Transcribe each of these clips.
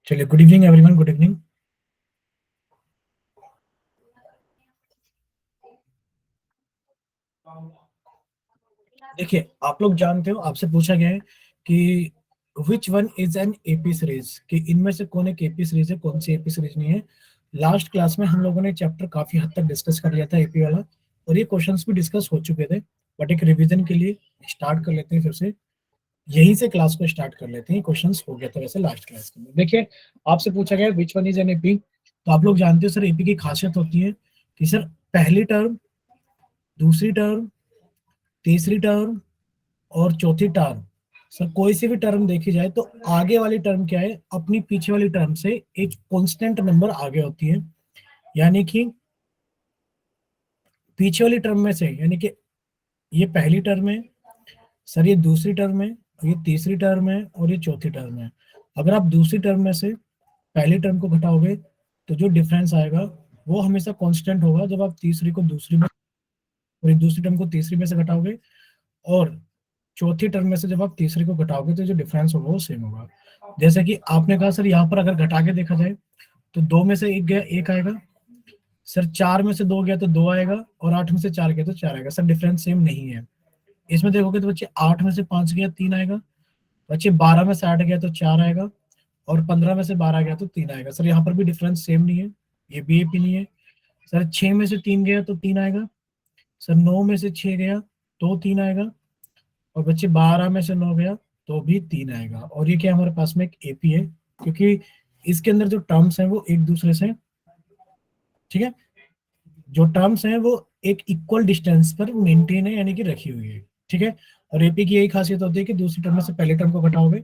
चलिए, good evening everyone, good evening. देखिए, आप लोग जानते हो, आपसे पूछा गया है कि which one is an AP series, कि इनमें से कौन एक एपी सीरीज है, कौन सी एपी सीरीज नहीं है। लास्ट क्लास में हम लोगों ने चैप्टर काफी हद तक डिस्कस कर लिया था एपी वाला, और ये क्वेश्चंस भी डिस्कस हो चुके थे, बट एक रिवीजन के लिए स्टार्ट कर लेते हैं फिर से। यहीं से क्लास को स्टार्ट कर लेते हैं। क्वेश्चंस हो गया था वैसे लास्ट क्लास के में। देखिए, आपसे पूछा गया which one is an AP, तो आप लोग जानते हो सर एपी की खासियत होती है कि सर पहली टर्म, दूसरी टर्म, तीसरी टर्म और चौथी टर्म, सर कोई सी भी टर्म देखी जाए तो आगे वाली टर्म क्या है, अपनी पीछे वाली टर्म से एक कांस्टेंट नंबर आगे होती है। यानी कि पीछे वाली टर्म में से, यानी कि ये पहली टर्म है सर, ये दूसरी टर्म है, ये तीसरी टर्म है और ये चौथी टर्म है। अगर आप दूसरी टर्म में से पहली टर्म को घटाओगे तो जो डिफरेंस आएगा वो हमेशा कांस्टेंट होगा। जब आप तीसरी को दूसरी में और दूसरी टर्म को तीसरी में से घटाओगे, और चौथी टर्म में से जब आप तीसरी को घटाओगे तो जो डिफरेंस होगा वो सेम होगा। जैसे कि आपने कहा सर, यहाँ पर अगर घटा के देखा जाए तो दो में से एक गया, एक आएगा सर, चार में से दो गया तो दो आएगा, और आठ में से चार गया तो चार आएगा। सर डिफरेंस सेम नहीं है। इसमें देखोगे तो बच्चे आठ में से पांच गया तीन आएगा, बच्चे बारह में से आठ गया तो चार आएगा, और पंद्रह में से बारह गया तो तीन आएगा। सर यहाँ पर भी डिफरेंस सेम नहीं है, ये भी एपी नहीं है। सर छह में से तीन गया तो तीन आएगा, सर नौ में से छह गया तो तीन आएगा, और बच्चे बारह में से नौ गया तो भी तीन आएगा। और ये क्या हमारे पास में एक एपी है, क्योंकि इसके अंदर जो टर्म्स हैं वो एक दूसरे से, ठीक है, जो टर्म्स हैं वो एक इक्वल डिस्टेंस पर मेंटेन है, यानी कि रखी हुई है। ठीक है, और एपी की यही खासियत होती है कि दूसरी टर्म में से पहले टर्म को घटाओगे,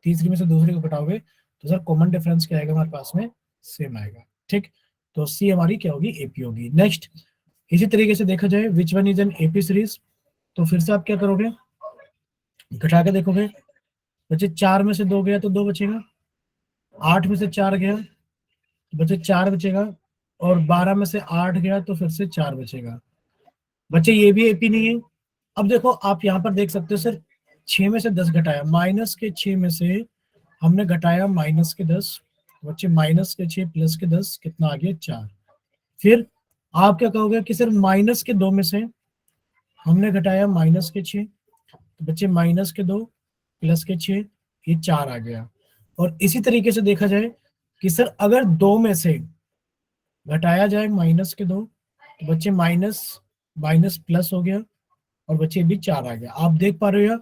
तीसरी में से दूसरी को घटाओगे, तो सर कॉमन डिफरेंस क्या आएगा हमारे पास में, सेम आएगा। ठीक, तो सी हमारी क्या होगी, एपी होगी। नेक्स्ट, इसी तरीके से देखा जाए which one is an AP series, तो फिर से आप क्या करोगे, घटा के देखोगे, बच्चे चार में से दो गया तो दो बचेगा, आठ में से चार गया तो बच्चे चार बचेगा, और बारह में से आठ गया तो फिर से चार बचेगा। बच्चे ये भी एपी नहीं है। अब देखो, आप यहाँ पर देख सकते हो सर, छह में से दस घटाया, माइनस के छह में से हमने घटाया माइनस के दस, बच्चे माइनस के छह प्लस के दस कितना आ गया, चार। फिर आप क्या कहोगे कि सर माइनस के दो में से हमने घटाया माइनस के छह, तो बच्चे माइनस के दो प्लस के छह, ये चार आ गया। और इसी तरीके से देखा जाए कि सर अगर दो में से घटाया जाए माइनस के दो, तो बच्चे माइनस माइनस प्लस हो गया, और बच्चे भी चार आ गया। आप देख पा रहे हो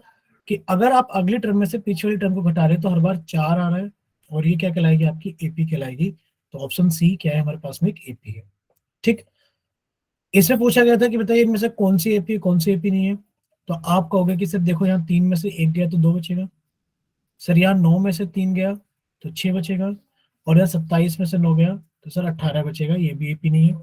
कि अगर आप अगली टर्म में से पिछली वाली टर्म को घटा रहे हो तो हर बार चार आ रहा है, और ये क्या कहलाएगी, आपकी एपी कहलाएगी। तो ऑप्शन सी क्या है हमारे पास में, एक एपी है। ठीक, इसमें पूछा गया था कि बताइए इनमें से कौन सी एपी कौन सी एपी नहीं है। तो आप कहोगे कि सर देखो, यहाँ तीन में से एक गया तो दो बचेगा, सर यहाँ नौ में से तीन गया तो छह बचेगा, और यहाँ सत्ताईस में से नौ गया तो सर अट्ठारह बचेगा, ये भी एपी नहीं है।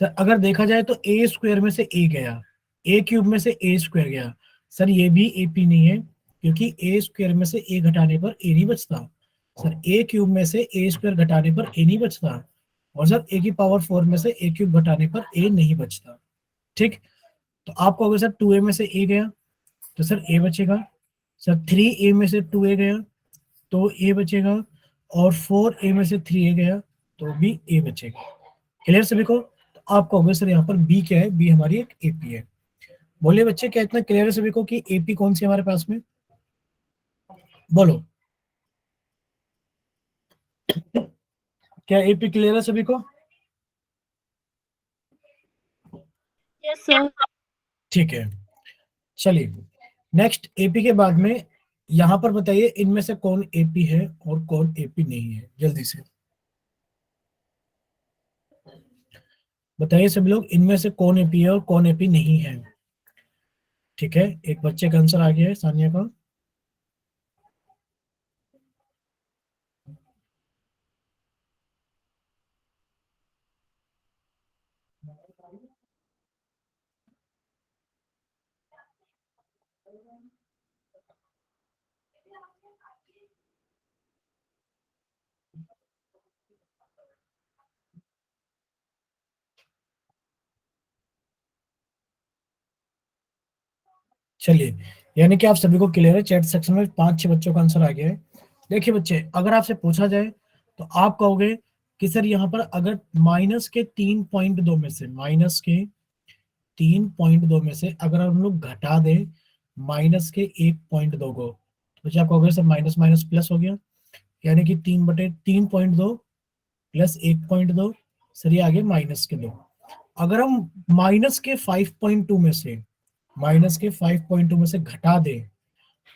सर अगर देखा जाए तो ए स्क्वायर में से ए गया, ए क्यूब में से ए स्क्वायर गया, सर ये भी एपी नहीं है, क्योंकि ए स्क्वायर में से ए घटाने पर ए नहीं बचता। सर ए क्यूब में से ए स्क्वायर घटाने पर ए नहीं बचता, और सर ए की पावर फोर में से ए क्यूब घटाने पर ए नहीं बचता। ठीक, तो आप कहोगे सर टू ए में से ए गया तो सर ए बचेगा, सर थ्री ए में से टू ए गया तो ए बचेगा, और फोर ए में से थ्री ए गया तो भी ए बचेगा। क्लियर सभी को? तो आप कहोगे सर यहाँ पर बी क्या है, बी हमारी एक एपी है। बोलिए बच्चे, क्या इतना क्लियर है सभी को कि एपी कौन सी हमारे पास में, बोलो, क्या एपी क्लियर है सभी को? Yes sir. ठीक है, चलिए नेक्स्ट, एपी के बाद में यहाँ पर बताइए इनमें से कौन एपी है और कौन एपी नहीं है, जल्दी से बताइए सभी लोग, इनमें से कौन एपी है और कौन एपी नहीं है। ठीक है, एक बच्चे का आंसर आ गया है, सानिया का। चलिए, यानी कि आप सभी को क्लियर है, चैट सेक्शन में पांच छह बच्चों का आंसर आ गया है। देखिए बच्चे, अगर आपसे पूछा जाए तो आप कहोगे कि सर यहाँ पर अगर माइनस के 3.2 में से अगर हम लोग घटा दें माइनस के 1.2 को, तो क्या कहोगे सर? माइनस माइनस प्लस हो गया, यानी कि 3/3.2 प्लस 1.2, सर ये आ गया माइनस के 2। अगर हम माइनस के 5.2 में से घटा दें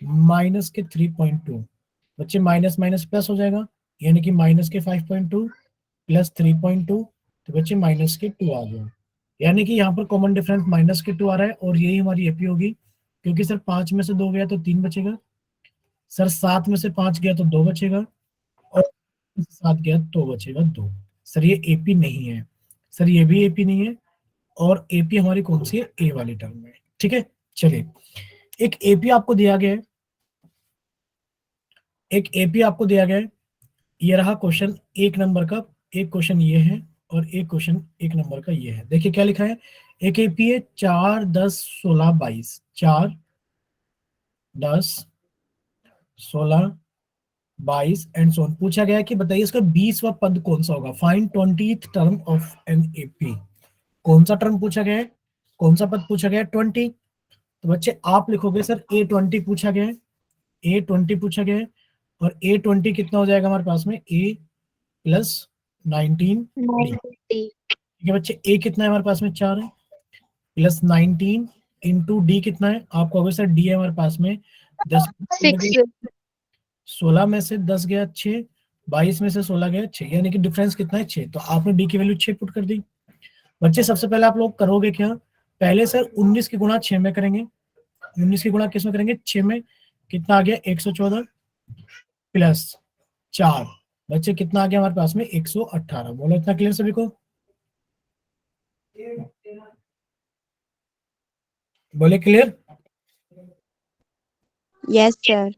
माइनस के 3.2, बच्चे माइनस माइनस प्लस हो जाएगा, यानी कि माइनस के 5.2 प्लस 3.2, तो बच्चे माइनस के 2 आ गया। यानी कि यहाँ पर कॉमन डिफरेंस माइनस के 2 आ रहा है, और यही हमारी एपी होगी, क्योंकि सर 5 में से 2 गया तो 3 बचेगा, सर 7 में से 5 गया तो 2 बचेगा, और 7 गया तो बचेगा 2। सर ये एपी नहीं है, सर ये भी एपी नहीं है, और एपी हमारी कौन सी है? ए वाली टर्म में। ठीक है, चलिए एक एपी आपको दिया गया है, ये रहा क्वेश्चन 1 नंबर का, एक क्वेश्चन ये है और एक क्वेश्चन 1 नंबर का ये है। देखिए क्या लिखा है, एक एपी है 4, 10, 16, 22, 4, 10, 16, 22 एंड सो ऑन। पूछा गया है कि बताइए इसका 20वां पद कौन सा होगा, find 20th term of an AP. कौन सा टर्म पूछा गया है, कौन सा पद पूछा गया है? 20। तो बच्चे आप लिखोगे सर A20 पूछा गया है, A20 पूछा गया है, और A20 कितना हो जाएगा हमारे पास में? A plus 19 D. 90 ठीक है बच्चे, A कितना है हमारे पास में? 4 है, प्लस 19 इंटू डी कितना है? आप कहोगे सर डी है हमारे पास में 10, 6 16 में से 10 गया 6, 22 में से 16 गया 6, यानी कि डिफरेंस कितना है? 6। तो आपने डी की वैल्यू 6 पुट कर दी। बच्चे सबसे पहले आप लोग करोगे क्या? पहले सर 19 की गुणा 6 में करेंगे, 19 की गुणा किस में करेंगे? 6 में। कितना आ गया? 114 प्लस 4, बच्चे कितना आ गया हमारे पास में? 118। बोलो इतना क्लियर सभी को? बोले क्लियर? Yes sir.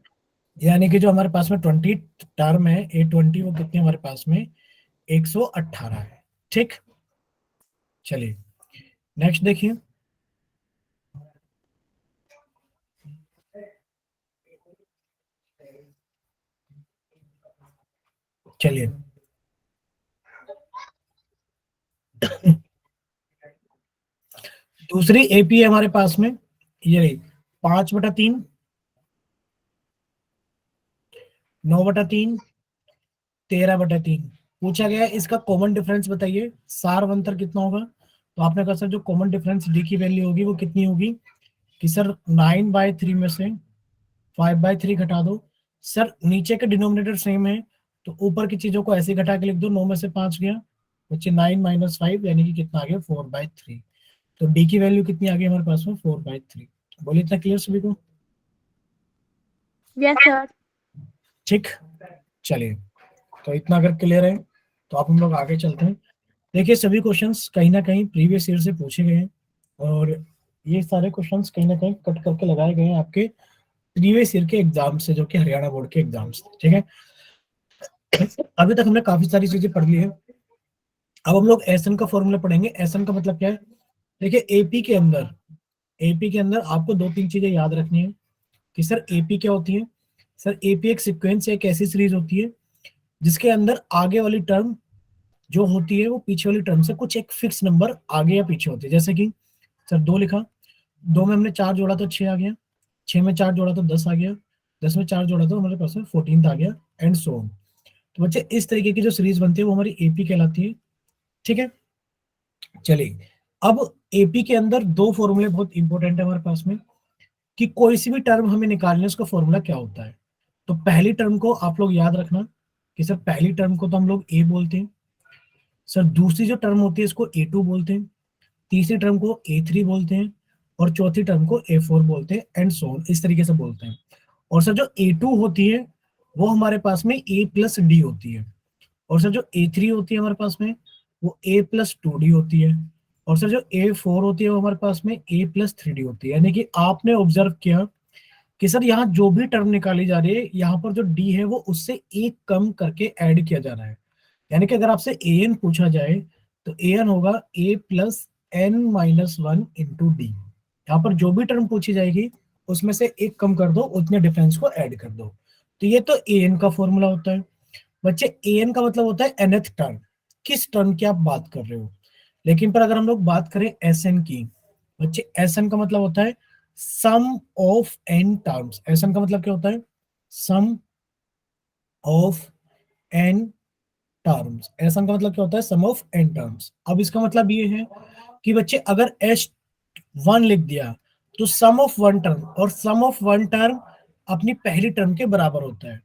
यानी कि जो हमारे पास में 20 टर्म है A20, वो कितनी हमारे पास में? 118 है। ठीक, चलिए नेक्स्ट देखिए। चलिए दूसरी एपी है हमारे पास में, ये रही 5/3, 9/3, 13/3। पूछा गया है इसका कॉमन डिफरेंस बताइए, सार अंतर कितना होगा? तो आपने कहा सर जो कॉमन डिफरेंस डी की वैल्यू होगी वो कितनी होगी? कि सर 9/3 में से 5/3 घटा दो। सर नीचे के डिनोमिनेटर सेम है, तो ऊपर की चीजों को ऐसे घटा के लिख दो। 9 में से 5 गया, बच्चे 9 माइनस 5, यानी कि कितना आ गया? 4/3। तो डी की वैल्यू कितनी आ गई हमारे पास में? 4/3। बोलिए इतना क्लियर सभी को? Yes sir. ठीक, चलिए तो इतना अगर क्लियर है तो आप हम लोग आगे चलते हैं। देखिए सभी क्वेश्चंस कहीं ना कहीं प्रीवियस ईयर से पूछे गए हैं, और ये सारे क्वेश्चंस कहीं ना कहीं कट करके लगाए गए हैं आपके प्रीवियस ईयर के एग्जाम से, जो कि हरियाणा बोर्ड के एग्जाम्स थे। ठीक है, अभी तक हमने काफी सारी चीजें पढ़ ली है। अब हम लोग एसएन का फॉर्मूला पढ़ेंगे। एसएन का मतलब क्या है? देखिए एपी के अंदर आपको 2-3 चीजें याद रखनी है कि सर एपी क्या होती है। सर एपी एक सीक्वेंस, एक ऐसी सीरीज होती है जिसके अंदर आगे वाली टर्म जो होती है वो पीछे वाली टर्म से कुछ एक फिक्स नंबर आगे या पीछे होती है। जैसे कि सर 2 लिखा, 2 में हमने 4 जोड़ा तो 6 आ गया, 6 में 4 जोड़ा तो 10 आ गया, 10 में 4 जोड़ा तो हमारे पास में 14 आ गया, एंड सो ऑन। तो बच्चे इस तरीके की जो सीरीज बनती है वो हमारी एपी कहलाती है। ठीक है, चलिए अब एपी के अंदर 2 फॉर्मूले बहुत इंपॉर्टेंट है हमारे पास में, कि कोई सी भी टर्म हमें निकालनी है उसका फॉर्मूला क्या होता है। तो पहली टर्म को आप लोग याद रखना कि सर पहली टर्म को तो हम लोग ए बोलते हैं, सर दूसरी जो टर्म होती है इसको A2 बोलते हैं, तीसरी टर्म को A3 बोलते हैं, और चौथी टर्म को A4 बोलते हैं, एंड सो ऑन, इस तरीके से बोलते हैं। और सर जो A2 होती है वो हमारे पास में A प्लस डी होती है, और सर जो A3 होती है हमारे पास में वो A प्लस 2D होती है, और सर जो A4 होती है वो हमारे पास में A प्लस 3D होती है। यानी कि आपने ऑब्जर्व किया कि सर यहाँ जो भी टर्म निकाली जा रही है, यहाँ पर जो D है वो उससे एक कम करके ऐड किया जा रहा है। यानी कि अगर आपसे an पूछा जाए तो an होगा a plus n-1 into D. यहाँ पर जो भी टर्म पूछी जाएगी उसमें से एक कम कर दो, उतने डिफरेंस को ऐड कर दो। तो ये तो an का फॉर्मूला होता है। बच्चे an का मतलब होता है nth टर्म, किस टर्म की आप बात कर रहे हो। लेकिन पर अगर हम लोग बात करें sn की, बच्चे sn का मतलब होता है sum of n terms. sn का मतलब क्या होता है, sum of n terms. sn का मतलब क्या होता है, सम ऑफ n टर्म्स। अब इसका मतलब ये है कि बच्चे अगर s1 लिख दिया तो सम ऑफ वन टर्म, और सम ऑफ वन टर्म अपनी पहली टर्म के बराबर होता है।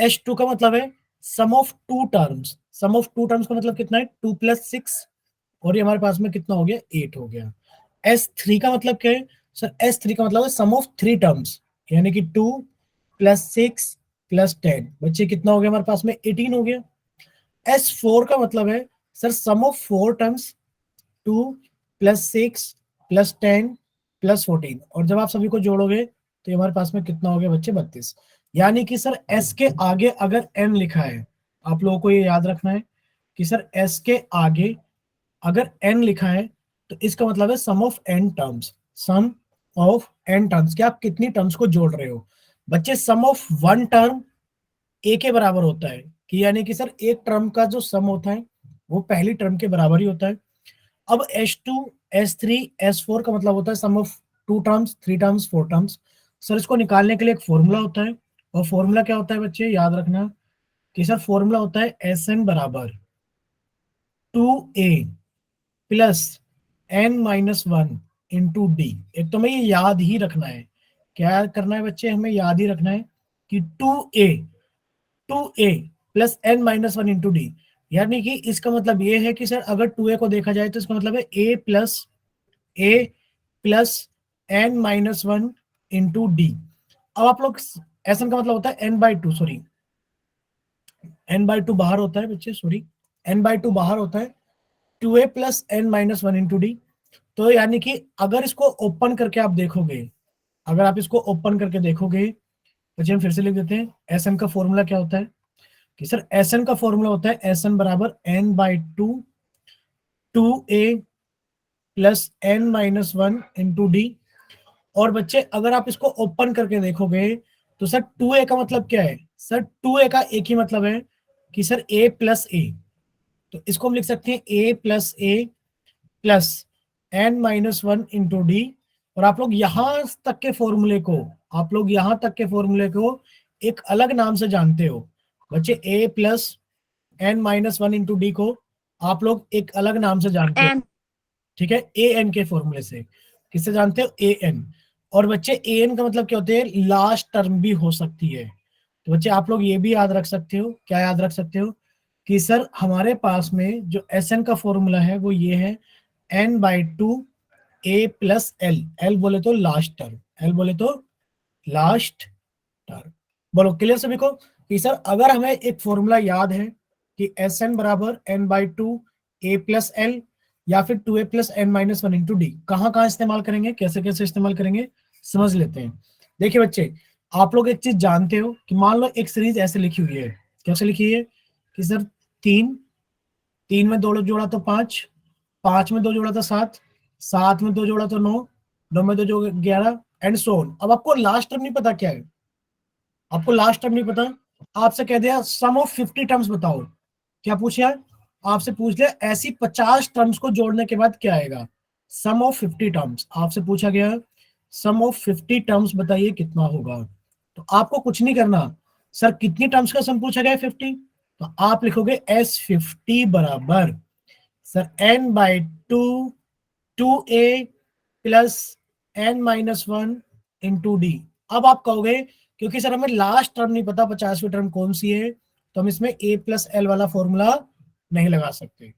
S2 का मतलब है sum of two terms. Sum of two terms का मतलब कितना है, 2 + 6, और ये हमारे पास में कितना हो गया, 8 हो गया। S3 का मतलब क्या है सर, S3 का मतलब है सम ऑफ थ्री टर्म्स, यानी कि 2 + 6 + 10, बच्चे कितना हो गया हमारे पास में, 18 हो गया। S4 का मतलब है sir sum of four terms, 2 + 6 + 10 + 14, और जब आप सभी को जोड़ोगे तो ये हमारे पास में कितना हो गया बच्चे, 32। यानी कि सर s के आगे अगर n लिखा है, आप लोगों को ये याद रखना है कि सर s के आगे अगर n लिखा है तो इसका मतलब है sum of n terms. Sum of n terms, कि आप कितनी टर्म्स को जोड़ रहे हो। बच्चे sum of one term a के बराबर होता है, कि यानी कि सर एक टर्म का जो सम होता है वो पहली टर्म के बराबर ही होता है। अब S2, S3, S4 का मतलब होता है sum of two terms, three terms, four terms. Sir इसको निकालने के लिए एक फॉर्मूला होता है, और फॉर्मूला क्या होता है बच्चे, याद रखना कि सर फॉर्मूला होता है Sn बराबर 2a प्लस n-1 × d। एक तो हमें ये याद ही रखना है, क्या करना है बच्चे, हमें याद ही रखना है कि 2a प्लस n-1 × d, यानी कि इसका मतलब ये है कि सर अगर 2a को देखा जाए तो इसका मतलब है a+n-1 × d। अब आप लोग, Sn का मतलब होता है n/2, सॉरी n/2 बाहर होता है बच्चे, सॉरी n/2 बाहर होता है, 2a + n-1 × d। तो यानी कि अगर इसको ओपन करके आप देखोगे, अगर आप इसको ओपन करके देखोगे, बच्चे हम फिर से लिख देते हैं। Sn का फॉर्मूला क्या होता है कि सर Sn का फॉर्मूला होता है Sn बराबर n/2 2a + n-1 × d। और बच्चे अगर आप इसको ओपन करके देखोगे तो सर 2a का मतलब क्या है, सर 2a का एक ही मतलब है कि सर a+a, तो इसको हम लिख सकते हैं a+a + n-1 × d। और आप लोग यहां तक के फॉर्मूले को, आप लोग यहां तक के फॉर्मूले को एक अलग नाम से जानते हो बच्चे। a + n-1 × d को आप लोग एक अलग नाम से जानते हो, एन ठीक है, ए एन के फॉर्मूले से। किससे जानते हो, ए एन। और बच्चे ए एन का मतलब क्या होते हैं, लास्ट टर्म भी हो सकती है। तो बच्चे आप लोग ये भी याद रख सकते हो, क्या याद रख सकते हो कि सर हमारे पास में जो एस एन का फॉर्मूला है वो ये है n/2 a+l। एल बोले तो लास्ट टर्म, एल बोले तो लास्ट टर्म। बोलो क्लियर सभी को कि सर अगर हमें एक फॉर्मूला याद है कि एस एन बराबर n/2 a+l, या फिर 2a + n-1 × d, कहाँ कहाँ इस्तेमाल करेंगे, कैसे कैसे इस्तेमाल करेंगे, समझ लेते हैं। देखिए बच्चे, आप लोग एक चीज जानते हो कि मान लो एक सीरीज ऐसे लिखी हुई है, कैसे लिखी है कि सर 3, 3 में 2 जोड़ा तो 5, 5 में 2 जोड़ा तो 7, 7 में 2 जोड़ा तो 9, 9 में 2 जोड़ा 11, एंड सो ऑन। अब आपको लास्ट टर्म नहीं पता क्या है, आपको लास्ट टर्म नहीं पता, आपसे कह दिया सम ऑफ 50 टर्म्स बताओ, क्या पूछा है, आपसे पूछ लिया ऐसी 50 टर्म्स को जोड़ने के बाद क्या आएगा, सम ऑफ 50 टर्म्स आपसे पूछा गया, सम ऑफ 50 टर्म्स बताइए कितना होगा। तो आपको कुछ नहीं करना, सर कितनी टर्म्स का सम पूछा गया है, 50, तो आप लिखोगे S50 बराबर sir n/2 2a + n-1 × d। अब आप कहोगे क्योंकि सर हमें लास्ट टर्म नहीं पता 50वीं टर्म कौन सी है, तो हम इसमें a+l वाला फॉर्मूला नहीं लगा सकते।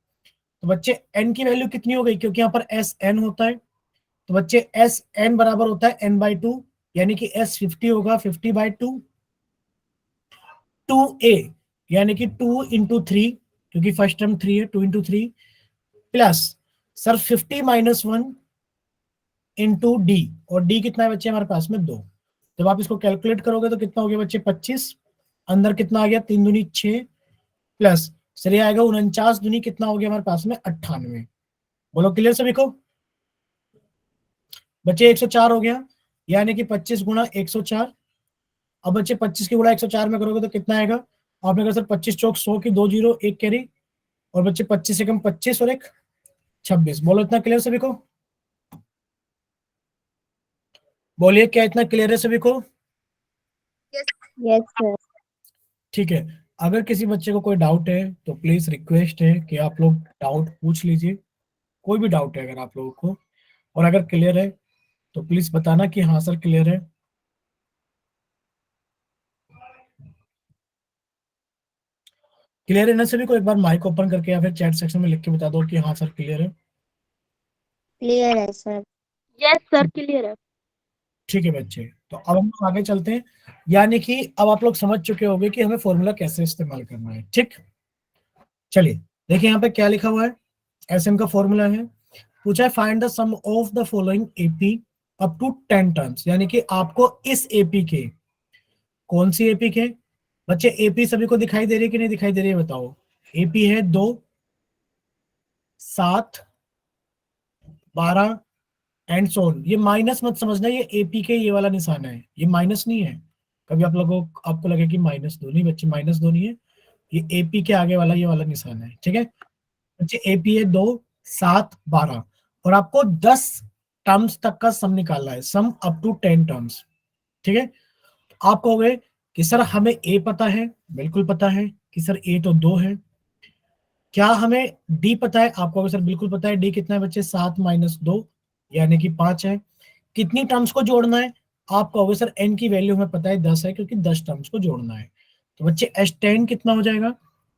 तो बच्चे n की वैल्यू कितनी हो गई, क्योंकि यहाँ पर Sn होता है, तो बच्चे Sn बराबर होता है n/2, यानी कि S50 होगा 50/2, 2a यानी कि 2 × 3, क्योंकि फर्स्ट टर्म 3 है, 2 × 3 प्लस सर 50-1 × d, और d कितना है बच्चे हमारे पास में 2। जब आप इसको कैलकुलेट करोगे तो कितना हो गया बच्चे, 25, अंदर कितना आ गया, 3 दूनी 6, प्लस सर ये आएगा 49 दूनी कितना हो गया हमारे पास में, 98। बोलो क्लियर सभी को बच्चे, 104 हो गया, यानी कि 25 × 104। अब बच्चे 25 की गुणा 104 में करोगे तो कितना आएगा, आपने कहा सर 25 चौक 100 की 2 जीरो 1 कैरी, और बच्चे 25 से कम 25 और एक 26। बोलो इतना क्लियर सभी को? बोलिए क्या इतना क्लियर है सभी को? Yes sir. ठीक है। अगर किसी बच्चे को कोई डाउट है तो प्लीज रिक्वेस्ट है कि आप लोग डाउट पूछ लीजिए। कोई भी डाउट है अगर आप लोगों को, और अगर क्लियर है तो प्लीज बताना कि हाँ सर क्लियर है। क्लियर है ना सभी को? एक बार माइक ओपन करके या फिर चैट सेक्शन में लिख के बता दो कि हाँ सर क्लियर है। क्लियर है सर। यस सर क्लियर है। ठीक है बच्चे, तो अब हम लोग आगे चलते हैं। यानी कि अब आप लोग समझ चुके होंगे कि हमें फॉर्मूला कैसे इस्तेमाल करना है। ठीक, चलिए देखिए यहाँ पे क्या लिखा हुआ है। एसएम का फॉर्मूला है, पूछा है find the sum of the following AP up to 10 terms. यानी कि आपको इस एपी के, कौन सी एपी के बच्चे? एपी सभी को दिखाई दे रही है कि नहीं दिखाई दे रही है बताओ? एपी है 2, 7, 12 एंड सो ऑन। ये माइनस मत समझना, ये एपी के ये वाला निशान है, ये माइनस नहीं है। कभी आप लोगों को आपको लगे कि माइनस दो, नहीं बच्चे माइनस दो नहीं है, ये एपी के आगे वाला ये वाला निशान है। ठीक है बच्चे, एपी है 2, 7, 12, और आपको 10 टर्म्स तक का सम निकालना है, सम अप टू 10 टर्म्स। ठीक है, आप कहोगे कि सर हमें ए पता है, बिल्कुल पता है कि सर ए तो 2 है। क्या हमें डी पता है? आपको कहोगे सर बिल्कुल पता है। डी कितना है बच्चे? 7 माइनस 2 यानी कि 5 है। कितनी टर्म्स को जोड़ना है? आप कहोगे सर एन की वैल्यू हमें पता है 10 है, क्योंकि 10 टर्म्स को जोड़ना है। तो बच्चे H10 कितना हो जाएगा?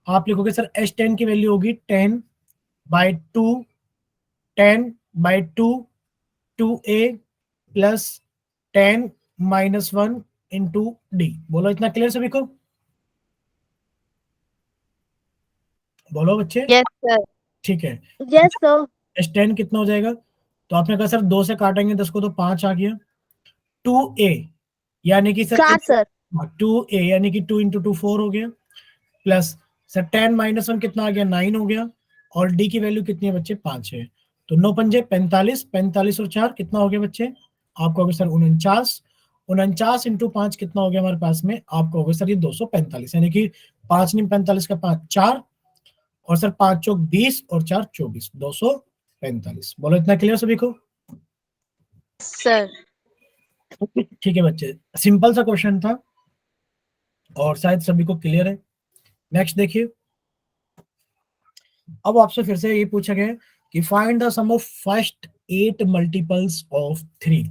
आप लिखोगे सर H10 की वैल्यू होगी 10/2, 10/2 2a प्लस 10 - 1 इंटू डी। बोलो इतना क्लियर सभी को? बोलो बच्चे। Yes sir. ठीक है, यस सर। H10 कितना हो जाएगा? तो आपने कहा सर 2 से काटेंगे 10 को तो 5 आ गया। 2a यानी कि सर 4 सर। 2a यानी कि 2 इंटू 2 4 हो गया, प्लस सर 10 - 1 कितना आ गया? 9 हो गया, और डी की वैल्यू कितनी है बच्चे? 5 है। तो 9 पंजे 45, 45 और 4 कितना हो गया बच्चे? आपको होगा सर 49, 49 इंटू 5 कितना हो गया हमारे पास में? आपको होगा सर ये 245, यानी कि 5 नहीं 45 का 5 4, और सर 5 चौक 20 और 4 24, 245। बोलो इतना क्लियर सभी को? सर। ठीक है बच्चे, सिंपल सा क्वेश्चन था और शायद सभी को क्लियर है। नेक्स्ट देखिए, अब आपसे फिर से ये पूछा गया है कि find the sum of first 8 multiples of 3।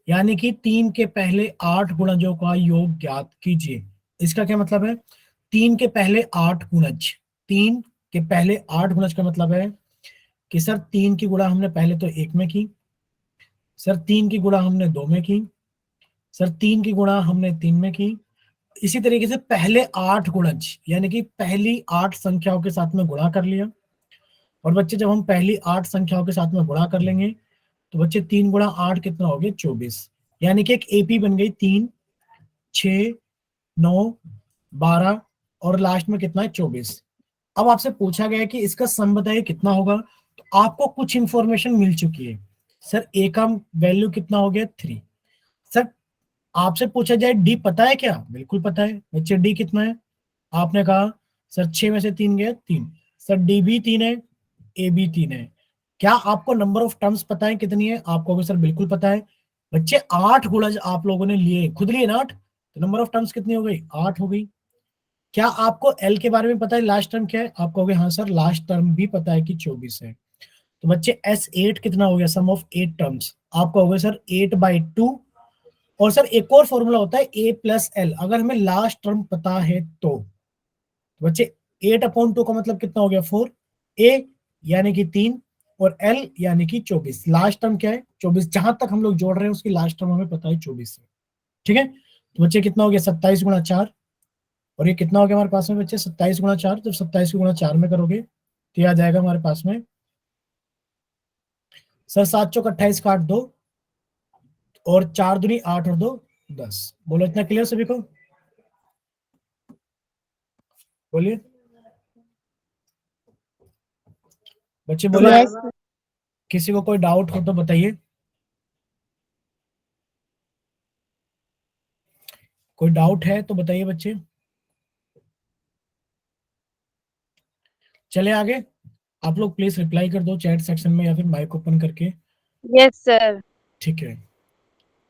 यानी कि 3 के पहले 8 गुणजों का योग ज्ञात कीजिए। इसका क्या मतलब है? 3 के पहले 8 गुणज, 3 के पहले 8 गुणज का मतलब है कि सर 3 की गुणा हमने पहले तो 1 में की, सर 3 की गुणा हमने 2 में की, सर 3 की गुणा हमने 3 में की। इसी तरीके से पहले 8 गुणज यानी कि पहली 8 संख्याओं के साथ में गुणा कर लिया। और बच्चे जब हम पहली 8 संख्याओं के साथ में गुणा कर लेंगे तो बच्चे 3 × 8 कितना हो गया? 24। यानी कि एक एपी बन गई 3, 6, 9, 12 और लास्ट में कितना है? 24। अब आपसे पूछा गया है कि इसका सम बताइए कितना होगा। तो आपको कुछ इंफॉर्मेशन मिल चुकी है। सर ए का वैल्यू कितना हो गया? 3। सर आपसे पूछा जाए डी पता है क्या? बिल्कुल पता है बच्चे। डी कितना है? आपने कहा सर 6 में से 3 गया 3। सर डी भी 3 है, ए भी 3 है। क्या आपको नंबर ऑफ टर्म्स पता है कितनी है? आपको सर बिल्कुल पता है। बच्चे 8 गुणज आप लोगों ने लिए, खुद लिए ना 8, तो नंबर ऑफ टर्म्स कितनी हो गई? 8 हो गई। क्या आपको एल के बारे में पता है लास्ट टर्म क्या है? आप कहोगे हाँ सर लास्ट टर्म भी पता है कि 24 है। तो बच्चे S8 कितना हो गया? सम ऑफ 8 टर्म्स। आप कहोगे सर 8/2। और सर एक और फॉर्मूला होता है A+L, अगर हमें लास्ट टर्म पता है तो बच्चे 8/2 का मतलब कितना हो गया? 4। ए यानी कि 3 और एल यानी कि 24। लास्ट टर्म क्या है? 24। जहां तक हम लोग जोड़ रहे हैं उसकी लास्ट टर्म हमें पता है 24 है। ठीक है, तो बच्चे कितना हो गया? 27 × 4। और ये कितना हो गया हमारे पास में बच्चे? 27 × 4। जब 27 को गुणा 4 में करोगे तो यह आ जाएगा हमारे पास में सर 7 चौक 28 काट दो, और 4 दूनी 8 और 2 10। बोलो इतना क्लियर सभी को? बोलिए बच्चे, बोलिए। यस। किसी को कोई डाउट हो तो बताइए। कोई डाउट है तो बताइए बच्चे। चले आगे, आप लोग प्लीज रिप्लाई कर दो चैट सेक्शन में या फिर माइक ओपन करके। Yes sir. ठीक है,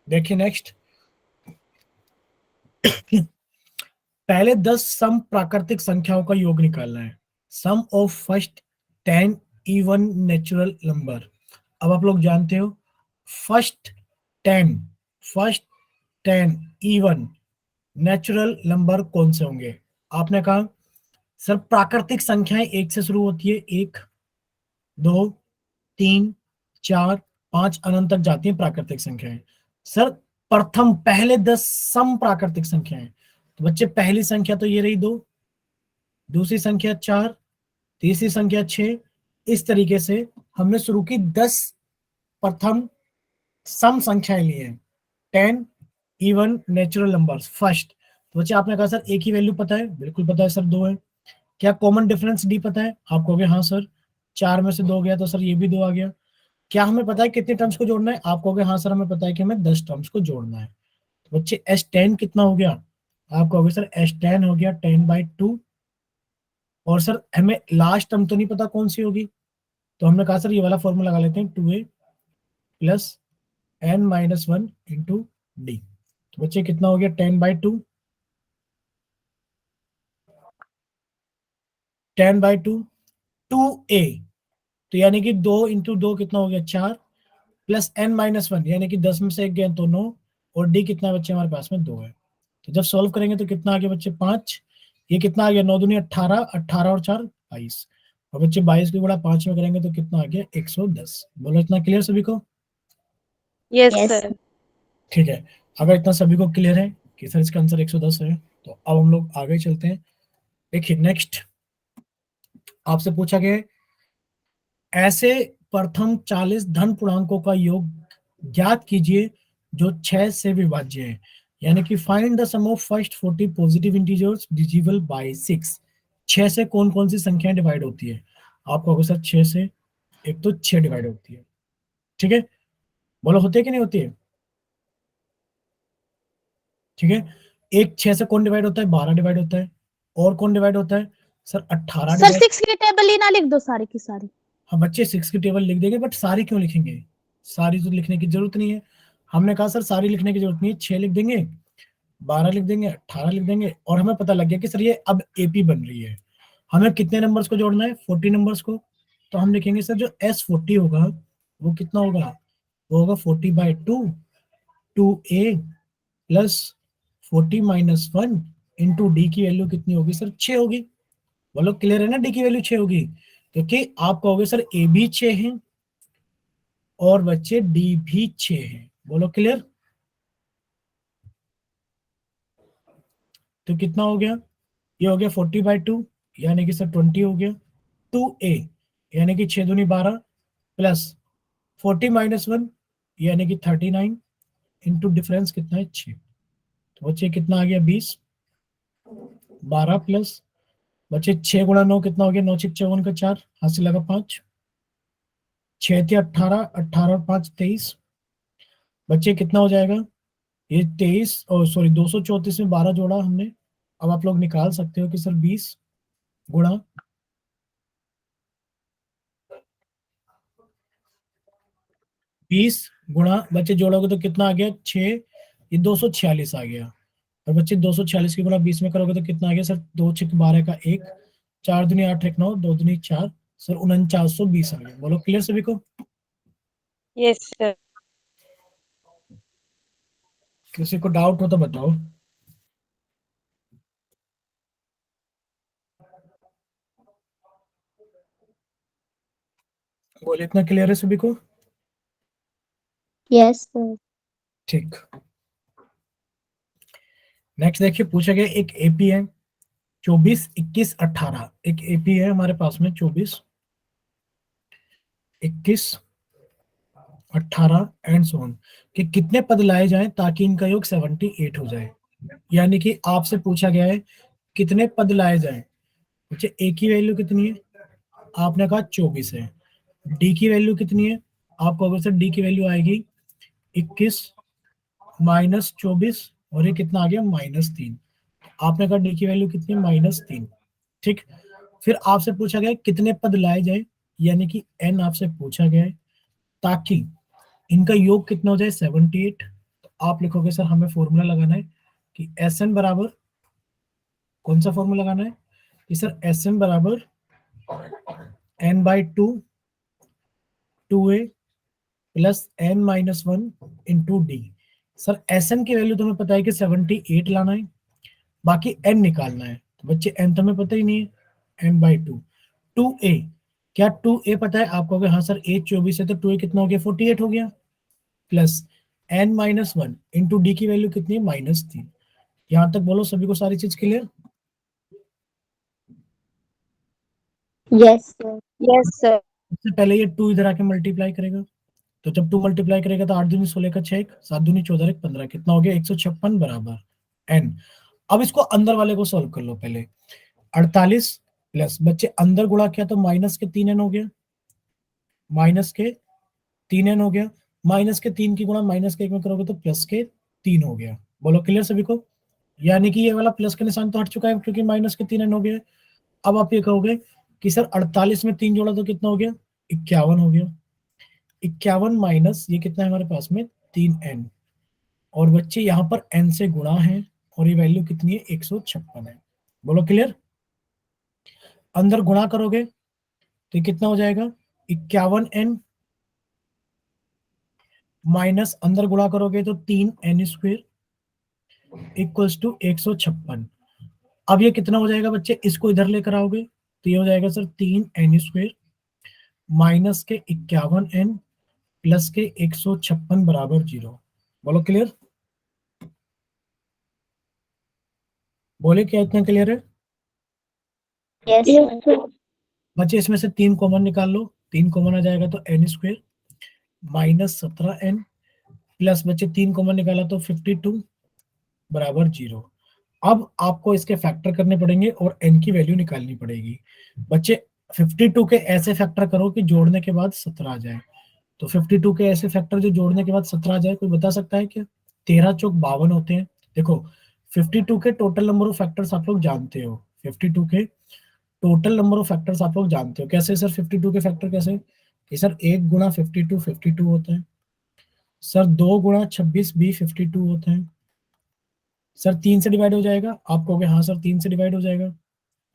देखिए नेक्स्ट। पहले 10 सम प्राकृतिक संख्याओं का योग निकालना है। Sum of first 10 even natural number. अब आप लोग जानते हो first 10, first 10 even natural number कौन से होंगे। आपने कहा सर प्राकृतिक संख्याएं एक से शुरू होती है, 1 2 3 4 5 अनंत तक जाती हैं प्राकृतिक संख्याएं। सर प्रथम पहले 10 सम प्राकृतिक संख्याएं, तो बच्चे पहली संख्या तो ये रही 2, दूसरी संख्या 4, तीसरी संख्या 6। इस तरीके से हमने शुरू की 10 प्रथम सम संख्याएं ली हैं, 10 इवन नेचुरल नंबर्स फर्स्ट। तो बच्चे आपने कहा सर एक ही वैल्यू पता है, बिल्कुल पता है सर 2 है। क्या कॉमन डिफरेंस डी पता है, आप कहोगे हाँ सर। 4 में से 2 गया तो सर ये भी 2 आ गया। क्या हमें पता है कितने टर्म्स को जोड़ना है, आप कहोगे हाँ सर हमें पता है कि हमें 10 टर्म्स को जोड़ना है। तो बच्चे S10 कितना हो गया, आप कहोगे सर S10 हो गया 10/2। और सर हमें लास्ट टर्म तो नहीं पता कौन सी होगी, तो हमने कहा सर ये वाला फॉर्मूला लगा लेते हैं 2a plus n-1 into D. तो बच्चे कितना हो गया 10/2, 10/2 2a। तो यानी कि 2 इंटू 2 कितना हो गया 4, प्लस n-1 यानी कि 10 में से एक गया तो 9, और डी कितना बच्चे हमारे पास में 2 है। तो जब सॉल्व करेंगे तो कितना आ गया बच्चे 5। ये कितना आ गया 9 दूनी 18, 18 और 4 22। और बच्चे 22 की गुणा 5 में करेंगे तो कितना आ गया 110। बोलो इतना क्लियर सभी को। Yes sir. ठीक है, अगर इतना सभी को क्लियर है कि सर इसका आंसर 110 है, तो अब हम लोग आगे चलते हैं। देखिए नेक्स्ट आपसे पूछा गया है, ऐसे प्रथम 40 धन पूर्णांकों का योग ज्ञात कीजिए जो 6 से विभाज्य है। यानी कि find the sum of first 40 positive integers divisible by 6। 6 से कौन कौन सी संख्याएं डिवाइड होती है, आप कहोगे सर 6 से एक तो 6 डिवाइड होती है। ठीक है, बोलो होती है कि नहीं होती है। ठीक है, एक 6 से कौन डिवाइड होता है, 12 डिवाइड होता है। और कौन डिवाइड होता है सर 18 सर डिवाइड। 6 की टेबल ही ना लिख दो सारी की सारी। हम बच्चे 6 की टेबल लिख देंगे, बट सारी क्यों लिखेंगे, सारी तो लिखने की जरूरत नहीं है। हमने कहा सर सारी लिखने की जरूरत नहीं है, 6 लिख देंगे, 12 लिख देंगे, 18 लिख देंगे। और हमें पता लग गया कि सर ये अब एपी बन रही है, हमें कितने नंबर्स को जोड़ना है 40 नंबर्स को। तो हम लिखेंगे सर जो S40 होगा वो कितना होगा, वो होगा 40/2 2a प्लस 40-1 इंटू डी की वैल्यू कितनी होगी सर 6 होगी। बोलो क्लियर है ना, डी की वैल्यू 6 होगी, क्योंकि आप कहोगे सर ए भी 6 है और बच्चे डी भी 6 है। बोलो क्लियर। तो कितना हो गया, ये हो गया 40/2 यानी कि सर 20 हो गया, 2a यानी कि 6 दूनी 12 प्लस 40-1 यानी कि 39 इंटू डिफरेंस कितना है 6। तो बच्चे कितना आ गया 20, 12 प्लस बच्चे 6 गुणा 9 कितना हो गया 9 6 54 का 4 हाथ से लगा 5, 6 थे 18, 18 और 5 23। बच्चे कितना हो जाएगा ये 23, और सॉरी 234 में 12 जोड़ा हमने। अब आप लोग निकाल सकते हो कि सर 20 गुणा 20 गुणा बच्चे जोड़ोगे तो कितना आ गया 6, ये 246 आ गया। और बच्चे 246 की गुणा 20 में करोगे तो कितना आ गया सर 2 6 12 का 1, 4 दूनी 8 1 9 2 दूनी 4 सर 4920 आ गया। बोलो क्लियर सभी को। Yes sir. किसी को डाउट हो तो बताओ। बोले इतना क्लियर है सभी को। Yes sir. ठीक, नेक्स्ट देखिए पूछा गया एक एपी है 24 21 18। एक एपी है हमारे पास में 24 21 18 एंड सो ऑन, कि कितने पद लाए जाएं ताकि इनका योग 78 हो जाए। यानी कि आपसे पूछा गया है कितने पद लाए जाएं। मुझे ए की वैल्यू कितनी है, आपने कहा 24 है। डी की वैल्यू कितनी है, आप कहोगे सर डी की वैल्यू आएगी 21 माइनस 24, और ये कितना आ गया -3। आपने कहा डी की वैल्यू कितनी है -3। ठीक, फिर आपसे पूछा गया है कितने पद लाए जाए, यानी कि n आपसे पूछा गया है, ताकि इनका योग कितना हो जाए 78। तो आप लिखोगे सर हमें फॉर्मूला लगाना है कि Sn बराबर, कौन सा फॉर्मूला लगाना है कि सर Sn बराबर n/2 2a plus n-1 into D. Sir Sn की वैल्यू तुम्हें पता है कि 78 लाना है, बाकी n निकालना है। तो बच्चे n तुम्हें पता ही नहीं है, n/2 2a, क्या 2a पता है आपको? अगर हाँ सर a 24 है तो 2a कितना हो गया 48 हो गया, प्लस n-1 इंटू डी की वैल्यू कितनी है -3। यहां तक बोलो सभी को सारी चीज clear? Yes sir. Yes sir. सबसे पहले ये 2 इधर आके मल्टीप्लाई करेगा, तो जब 2 मल्टीप्लाई करेगा तो 8 दूनी 16 का 6, 7 दूनी 14 एक 15, कितना हो गया 156 बराबर n। अब इसको अंदर वाले को सॉल्व कर लो पहले। 48 प्लस, बच्चे अंदर गुणा किया तो माइनस के 3n हो गया, माइनस के 3n हो गया, माइनस के 3 की गुणा माइनस के 1 में करोगे तो प्लस के 3 हो गया। बोलो क्लियर सभी को? यानी कि ये वाला प्लस का निशान तो हट चुका है क्योंकि माइनस के 3n हो गया। अब आप ये कहोगे कि सर 48 में 3 जोड़ा तो कितना हो गया 51 हो गया। 51 माइनस ये कितना है हमारे पास में 3n, और बच्चे यहाँ पर n से गुणा है और ये वैल्यू कितनी है 156 है। बोलो क्लियर? अंदर गुणा करोगे तो ये कितना हो जाएगा 51n माइनस अंदर गुणा करोगे तो 3n² इक्वल्स टू 156। अब ये कितना हो जाएगा बच्चे, इसको इधर लेकर आओगे तो ये हो जाएगा सर 3n² माइनस के 51n प्लस के 156 बराबर 0। बोलो क्लियर? बोले क्या इतना क्लियर है? Yes sir. बच्चे इसमें से 3 कॉमन निकाल लो, 3 कॉमन आ जाएगा तो n² माइनस 17n प्लस, बच्चे 3 कॉमन निकाला तो 52 बराबर 0। अब आपको इसके फैक्टर करने पड़ेंगे और n की वैल्यू निकालनी पड़ेगी। बच्चे 52 के ऐसे फैक्टर करो कि जोड़ने के बाद 17 आ जाए। तो 52 के ऐसे फैक्टर जो जोड़ने के बाद 17 आ जाए, कोई बता सकता है क्या? 13 चौक 52 होते हैं। देखो 52 के टोटल नंबर ऑफ फैक्टर्स आप लोग जानते हो, 52 के टोटल नंबर ऑफ फैक्टर्स आप लोग जानते हो। कैसे सर 52 के फैक्टर कैसे? कि सर 1 गुणा 52 होता है, सर 2 गुणा 26 भी 52 होते हैं, सर 3 से डिवाइड हो जाएगा। आप कहोगे हाँ सर 3 से डिवाइड हो जाएगा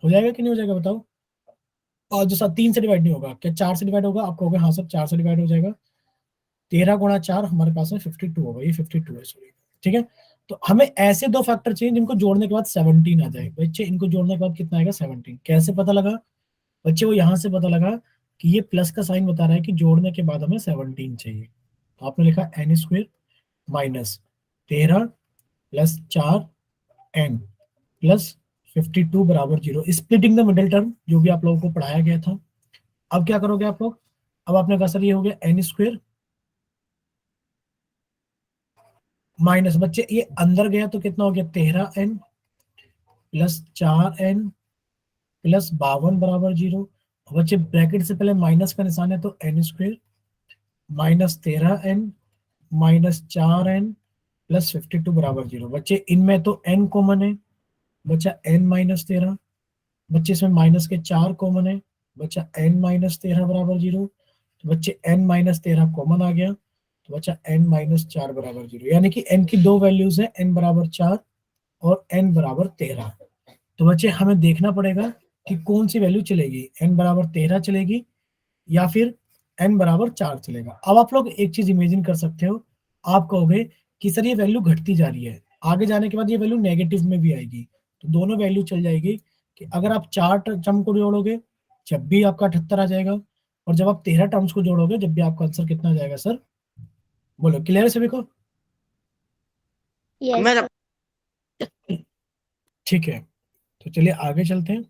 कि नहीं हो जाएगा बताओ? और जो सर 3 से डिवाइड नहीं होगा, क्या 4 से डिवाइड होगा? आप कहोगे हाँ सर 4 से डिवाइड हो जाएगा। 13 गुणा 4 हमारे पास में 52 होगा, ये 52 है सॉरी, ठीक है। तो हमें ऐसे दो फैक्टर चाहिए जिनको जोड़ने के बाद 17 आ जाए। बच्चे इनको जोड़ने के बाद कितना आएगा 17। कैसे पता लगा बच्चे? वो यहां से पता लगा कि ये प्लस का साइन बता रहा है कि जोड़ने के बाद हमें 17 चाहिए। तो आपने लिखा n² minus 13 plus 4n plus 52 बराबर 0, स्प्लिटिंग द मिडिल टर्म, जो भी आप लोगों को पढ़ाया गया था। अब क्या करोगे आप लोग? अब आपने कहा सर ये हो गया n² माइनस, बच्चे ये अंदर गया तो कितना हो गया 13n प्लस 4n प्लस 52 बराबर 0। बच्चे ब्रैकेट से पहले माइनस का निशान है तो n² minus 13n minus 4n plus 52 बराबर 0। बच्चे इनमें तो n कॉमन है, बच्चा n-13। बच्चे इसमें माइनस के 4 कॉमन है, बच्चा n-13 बराबर 0। तो बच्चे n-13 कॉमन आ गया तो बच्चा n-4 बराबर 0, यानी कि n की दो वैल्यूज है, n बराबर 4 और n बराबर 13। तो बच्चे हमें देखना पड़ेगा कि कौन सी वैल्यू चलेगी, n बराबर 13 चलेगी या फिर n बराबर 4 चलेगा। अब आप लोग एक चीज इमेजिन कर सकते हो, आप कहोगे कि सर ये वैल्यू घटती जा रही है, आगे जाने के बाद ये वैल्यू नेगेटिव में भी आएगी। तो दोनों वैल्यू चल जाएगी कि अगर आप 4 टर्म को जोड़ोगे जब भी आपका 78 आ जाएगा, और जब आप 13 टर्म्स को जोड़ोगे जब भी आपका आंसर कितना आ जाएगा सर? बोलो क्लियर है सभी को? Yes sir. ठीक है, तो चलिए आगे चलते हैं।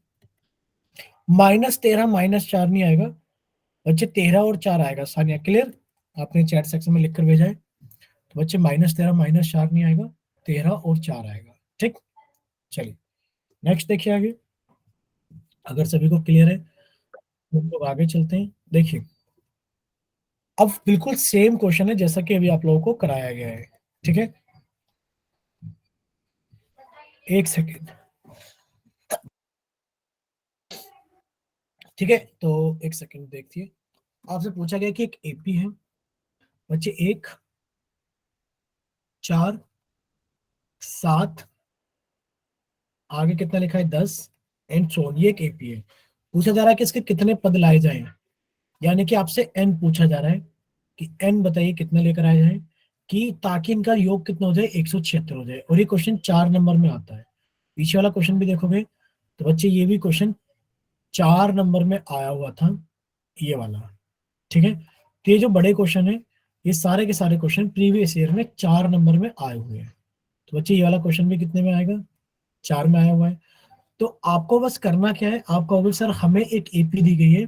-13 -4 नहीं आएगा बच्चे, 13 और 4 आएगा। सानिया क्लियर? आपने चैट सेक्शन में लिखकर भेजा है। तो बच्चे -13 -4 नहीं आएगा, 13 और 4 आएगा। ठीक, चलिए नेक्स्ट देखिए आगे। अगर सभी को क्लियर है तो हम लोग आगे चलते हैं। देखिए अब बिल्कुल सेम क्वेश्चन है जैसा कि अभी आप लोगों को कराया गया है, ठीक है। एक सेकेंड, ठीक है, तो एक सेकंड देखिए, आपसे पूछा गया कि एक एपी है बच्चे, 1 4 7, आगे कितना लिखा है 10 एंड सो ऑन, ये एक एपी है। पूछा जा रहा है कि इसके कितने पद लाए जाएं, यानी कि आपसे एन पूछा जा रहा है कि एन बताइए कितने लेकर आए जाएं, कि ताकि इनका योग कितना हो जाए 176 हो जाए, और ये क्वेश्चन 4 नंबर में आता है। पीछे वाला क्वेश्चन भी देखोगे तो बच्चे ये भी क्वेश्चन 4 नंबर में आया हुआ था, ये वाला। ठीक है, तो ये जो बड़े क्वेश्चन है, ये सारे के सारे क्वेश्चन प्रीवियस ईयर में 4 नंबर में आए हुए हैं। तो बच्चे ये वाला क्वेश्चन भी कितने में आएगा, 4 में आया हुआ है। तो आपको बस करना क्या है, आप कहोगे सर हमें एक एपी दी गई है,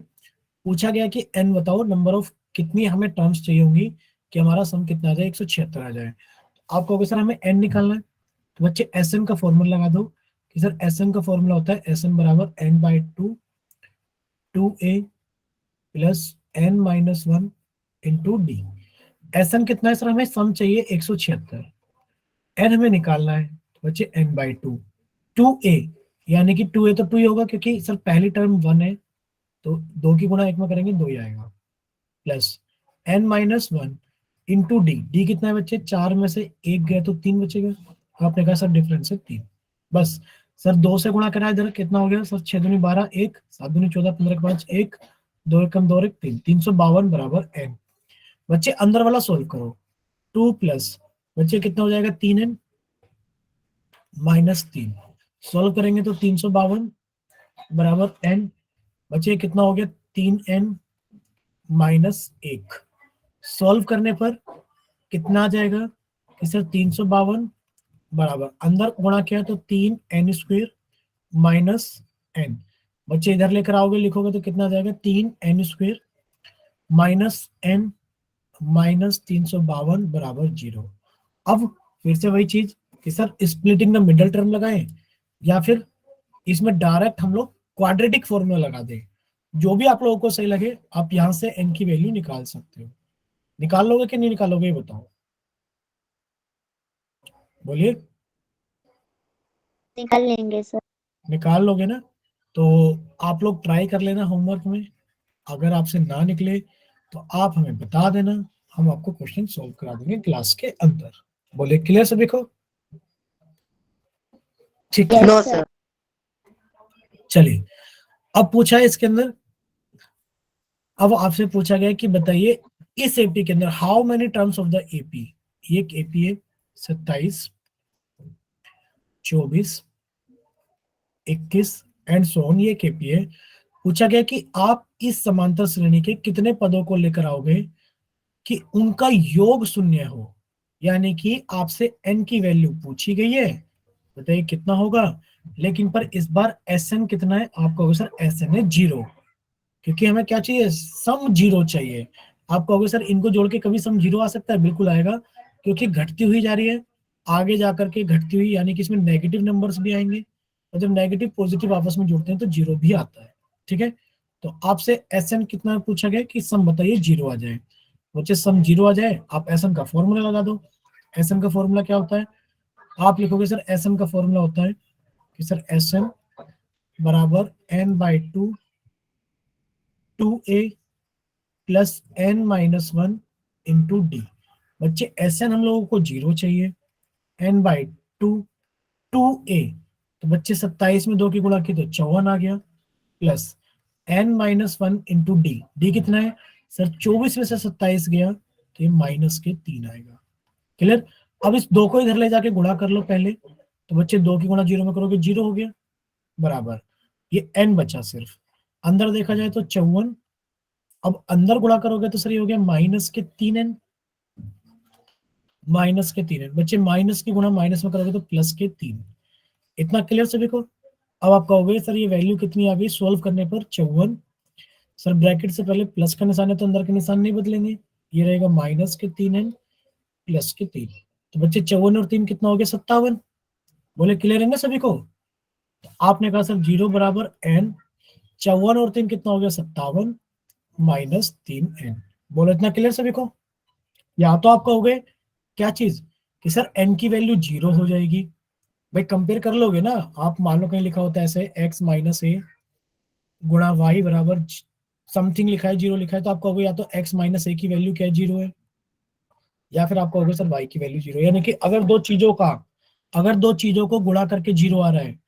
पूछा गया कि एन बताओ नंबर ऑफ कितनी हमें टर्म्स चाहिए होंगी कि हमारा सम कितना आ जाए 176 आ जाए। आप कहोगे सर हमें एन निकालना है, तो बच्चे एस एन का फॉर्मूला लगा दो कि सर एस एन का फॉर्मूला होता है एस एन बराबर n by two a plus n minus one into d. S n कितना है सर, हमें सम चाहिए 176, एन हमें निकालना है, तो बच्चे एन बाई टू ए, यानी कि टू ए तो टू ही होगा क्योंकि सर पहली टर्म वन है, तो दो की गुणा एक में करेंगे दो ही आएगा, plus n minus one into D. D कितना है बच्चे, 4 में से एक गया तो 3 बचेगा, आपने कहा सर डिफरेंस है 3। बस सर 2 से गुणा करा इधर, कितना हो गया सर, 6 दूनी 12, 1 7 दूनी 14, 15 5 1, 2 एकम 2 1 3, 352 बराबर एन। बच्चे अंदर वाला सोल्व करो, 2 प्लस बच्चे कितना हो जाएगा 3n माइनस 3, सोल्व करेंगे तो 352 बराबर एन। बच्चे कितना हो गया 3n माइनस 1, सॉल्व करने पर कितना आ जाएगा कि सर 352 बराबर अंदर गुणा किया तो 3n² माइनस एन। बच्चे इधर लेकर आओगे लिखोगे तो कितना आ जाएगा 3n² माइनस एन माइनस 352 बराबर 0। अब फिर से वही चीज कि sir splitting the middle term लगाएं या फिर इसमें डायरेक्ट हम लोग क्वाड्रेटिक फॉर्मूला लगा दें, जो भी आप लोगों को सही लगे आप यहां से एन की वैल्यू निकाल सकते हो। निकाल लोगे कि नहीं निकालोगे ये बताओ, बोलिए। निकाल लेंगे सर। निकाल लोगे ना, तो आप लोग ट्राई कर लेना होमवर्क में, अगर आपसे ना निकले तो आप हमें बता देना, हम आपको क्वेश्चन सॉल्व करा देंगे क्लास के अंदर। बोले क्लियर सभी को, ठीक है। No sir. चलिए, अब पूछा है इसके अंदर, अब आपसे पूछा गया कि बताइए इस एपी के अंदर how many terms of the AP. ये एक एपी है 27 24 21 एंड सो ऑन, ये एक एपी है। पूछा गया कि आप इस समांतर श्रेणी के कितने पदों को लेकर आओगे कि उनका योग शून्य हो, यानी कि आपसे n की वैल्यू पूछी गई है, बताइए कितना होगा। लेकिन पर इस बार Sn कितना है, आप कहोगे सर Sn है 0, क्योंकि हमें क्या चाहिए, सम 0 चाहिए। आप कहोगे सर इनको जोड़ के कभी सम 0 आ सकता है, बिल्कुल आएगा, क्योंकि घटती हुई जा रही है, आगे जाकर के घटती हुई, यानी कि इसमें नेगेटिव नंबर्स भी आएंगे, और जब नेगेटिव पॉजिटिव आपस में जुड़ते हैं तो 0 भी आता है। ठीक है, तो आपसे Sn कितना पूछा गया कि सम बताइए 0 आ जाए, बच्चे सम 0 आ जाए आप Sn का फॉर्मूला लगा दो। Sn का फॉर्मूला क्या होता है, आप लिखोगे सर Sn का फॉर्मूला होता है कि सर Sn बराबर n by two a plus n minus one into d. बच्चे Sn हम लोगों को 0 चाहिए, n बाई टू ए, तो बच्चे 27 में 2 की गुणा की तो 54 आ गया, plus n minus one into D. D कितना है सर, 24 में से 27 गया तो ये माइनस के 3 आएगा। क्लियर, अब इस 2 को इधर ले जाके गुणा कर लो पहले, तो बच्चे 2 की गुणा 0 में करोगे 0 हो गया, बराबर ये n बचा सिर्फ, अंदर देखा जाए तो 54, अब अंदर गुणा करोगे तो सर ये हो गया माइनस के 3n, माइनस के 3n। बच्चे माइनस की गुणा माइनस में करोगे तो प्लस के 3। इतना क्लियर सभी को। अब आप कहोगे सर ये वैल्यू कितनी आ गई, सोल्व करने पर 54, सर ब्रैकेट से पहले प्लस का निशान है तो अंदर के निशान नहीं बदलेंगे, ये रहेगा माइनस के 3n प्लस के 3। तो बच्चे 54 और 3 कितना हो गया 57, बोले क्लियर है ना सभी को। तो आपने कहा सर 0 बराबर n, 54 और 3 कितना हो गया 57 माइनस 3n। बोलो इतना क्लियर सभी को। या तो आप कहोगे क्या चीज कि सर n की वैल्यू 0 हो जाएगी, भाई कंपेयर कर लोगे ना आप, मान लो कहीं लिखा होता है ऐसे x माइनस ए गुणा y बराबर समथिंग लिखा है, 0 लिखा है, तो आप कहोगे या तो x माइनस ए की वैल्यू क्या है, 0 है, या फिर आप कहोगे सर y की वैल्यू 0। यानी कि अगर दो चीजों को गुणा करके 0 आ रहा है,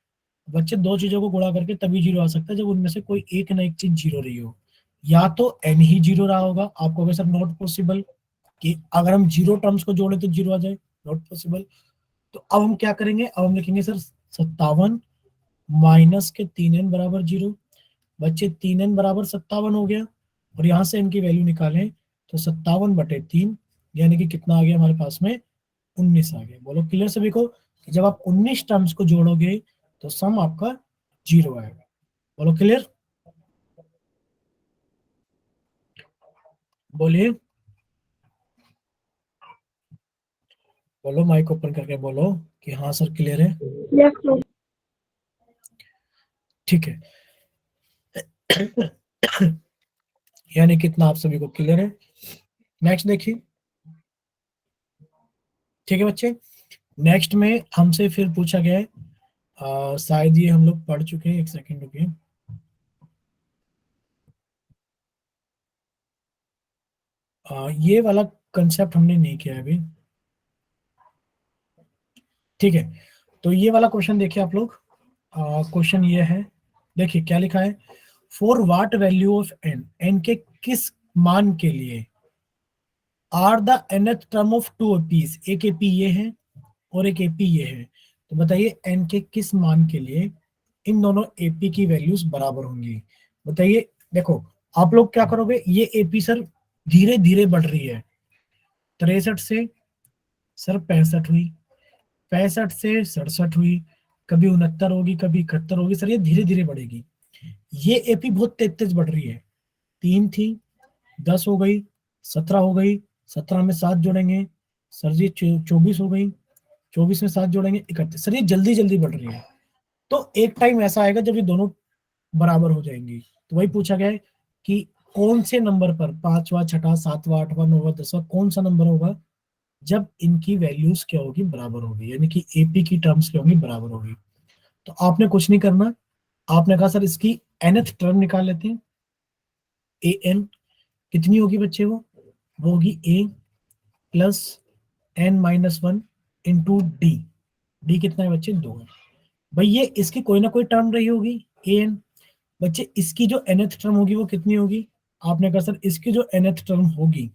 बच्चे दो चीजों को गुणा करके तभी 0 आ सकता है जब उनमें से कोई एक ना एक चीज 0 रही हो। या तो n ही 0 रहा होगा, आप कहोगे सर नॉट पॉसिबल कि अगर हम 0 टर्म्स को जोड़े तो 0 आ जाए, नॉट पॉसिबल। तो अब हम क्या करेंगे, अब हम लिखेंगे सर 57 माइनस के 3n बराबर 0। बच्चे 3n बराबर 57 हो गया, और यहां से n की वैल्यू निकालें तो 57/3, यानी कि कितना आ गया हमारे पास में, 19 आ गया। बोलो क्लियर सभी को कि जब आप 19 टर्म्स को जोड़ोगे तो सम आपका 0 आएगा। बोलो क्लियर, बोलिए, बोलो माइक ओपन करके बोलो कि हाँ सर क्लियर है। Yes sir. ठीक है। यानी कितना आप सभी को क्लियर है। नेक्स्ट देखिए, ठीक है बच्चे। नेक्स्ट में हमसे फिर पूछा गया है, शायद ये हम लोग पढ़ चुके हैं, एक सेकंड रुकिए। ये वाला कंसेप्ट हमने नहीं किया है अभी, ठीक है। तो ये वाला क्वेश्चन देखिए आप लोग। क्वेश्चन ये है, देखिए क्या लिखा है, for what value of n, n के किस मान के लिए, are the nth term of two APs, एक एपी ये है और एक एपी ये है, तो बताइए एन के किस मान के लिए इन दोनों एपी की वैल्यूज बराबर होंगी। बताइए, देखो आप लोग क्या करोगे, ये एपी सर धीरे धीरे बढ़ रही है, 63 से सर 65 हुई, 65 से 67 हुई, कभी 69 होगी, कभी 71 होगी, सर ये धीरे धीरे बढ़ेगी। ये एपी बहुत तेज तेज बढ़ रही है, 3 थी, 10 हो गई, 17 हो गई, 17 में 7 जोड़ेंगे सर जी 24 हो गई, 24 में 7 जोड़ेंगे 31, सर ये जल्दी जल्दी बढ़ रही है। तो एक टाइम ऐसा आएगा जब ये दोनों बराबर हो जाएंगी। तो वही पूछा गया है कि कौन से नंबर पर, पांचवा, छठा, सातवां, आठवां, नौवां, दसवां, कौन सा नंबर होगा जब इनकी वैल्यूज क्या होगी, बराबर होगी, यानी कि एपी की टर्म्स क्या होगी, बराबर होगी। तो आपने कुछ नहीं करना, आपने कहा सर इसकी nth टर्म निकाल लेते हैं, ए एन कितनी होगी बच्चे, वो होगी A plus n-1 into D. D कितना है बच्चे, 2 है। भाई ये इसकी कोई ना कोई टर्म रही होगी, ए एन। बच्चे इसकी जो nth टर्म होगी वो कितनी होगी, आपने कहा सर इसकी जो nth टर्म होगी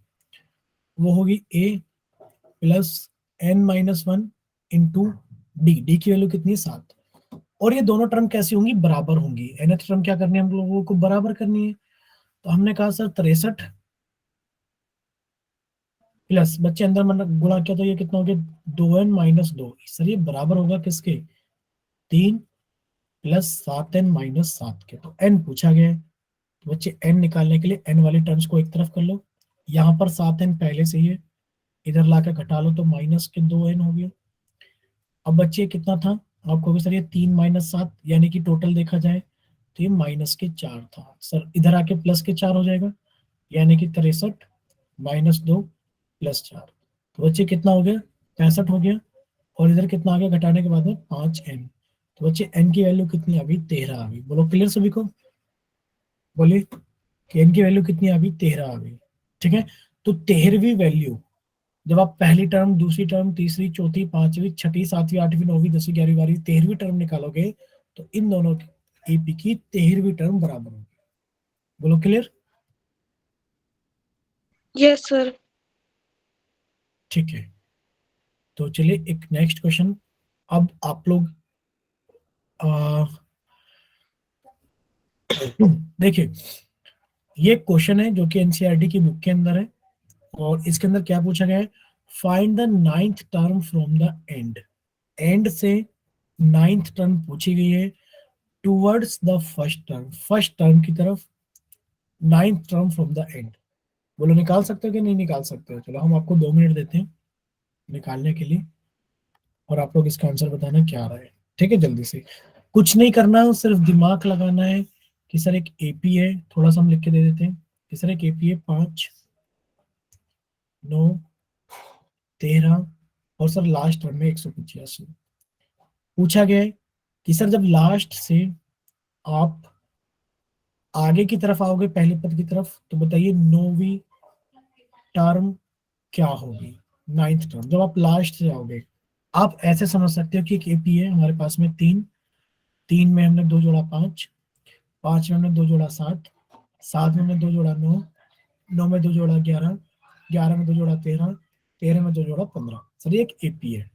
वो होगी A plus n-1 into D. D की वैल्यू कितनी है, 7। और ये दोनों टर्म कैसी होंगी, बराबर होंगी। nth टर्म क्या करनी है, हम लोगों को बराबर करनी है। तो हमने कहा सर 63 प्लस, बच्चे अंदर मन गुणा किया तो ये कितना हो गया, 2n-2। सर ये बराबर होगा किसके, 3 प्लस 7n-7 के। तो n पूछा गया है, तो बच्चे n निकालने के लिए n वाली टर्म्स को एक तरफ कर लो, यहाँ पर 7n पहले से ही है, इधर लाकर घटा लो तो माइनस के 2n हो गया। अब बच्चे कितना था, आपको भी सर ये 3-7, यानी कि टोटल देखा जाए तो ये -4 था, सर इधर आके +4 हो जाएगा, यानी कि 63-2 +4। तो बच्चे कितना हो गया, 65 हो गया, और इधर कितना आ गया घटाने के बाद में 5n। तो बच्चे n की वैल्यू कितनी आ गई, 13 आ गई। बोलो क्लियर सभी को, बोलिए कि n की वैल्यू कितनी आ गई, 13 आ गई। ठीक है, तो 13वीं वैल्यू, जब आप पहली टर्म, दूसरी टर्म, तीसरी, चौथी, पांचवी, छठी, सातवीं, आठवीं, नौवीं, 10वीं, 11वीं, 12वीं, 13वीं टर्म निकालोगे तो इन दोनों एपी की 13वीं टर्म बराबर होगी। बोलो क्लियर, यस सर। ठीक है। तो चलिए एक नेक्स्ट क्वेश्चन। अब आप लोग देखिए, ये क्वेश्चन है जो कि एनसीईआरटी की बुक के अंदर है, और इसके अंदर क्या पूछा गया है, find the ninth term from the end. And से नाइन्थ टर्म पूछी गई है towards the first term, first term की तरफ, ninth term from the end. बोलो निकाल सकते हो कि नहीं निकाल सकते हो, चलो हम आपको 2 मिनट देते हैं निकालने के लिए, और आप लोग इसका आंसर बताना क्या आ रहा है। ठीक है, जल्दी से, कुछ नहीं करना है, सिर्फ दिमाग लगाना है कि सर एक एपी है, थोड़ा सा हम लिख के दे देते हैं कि सर एक एपी है 5, 9, 13, और सर लास्ट टर्म में 185। पूछा गया है कि सर जब लास्ट से आप आगे की तरफ आओगे पहले पद की तरफ, तो बताइए नौवीं टर्म क्या होगी, नाइन्थ टर्म। जब आप लास्ट से आओगे, आप ऐसे समझ सकते हो कि एक एपी है हमारे पास में तीन, तीन में हमने दो जोड़ा पांच, पांच में हमने दो जोड़ा सात, सात में हमने दो जोड़ा नौ, नौ में दो जोड़ा ग्यारह, ग्यारह में दो जोड़ा तेरह, तेरह में दो जोड़ा पंद्रह। सर ये एक एपी है।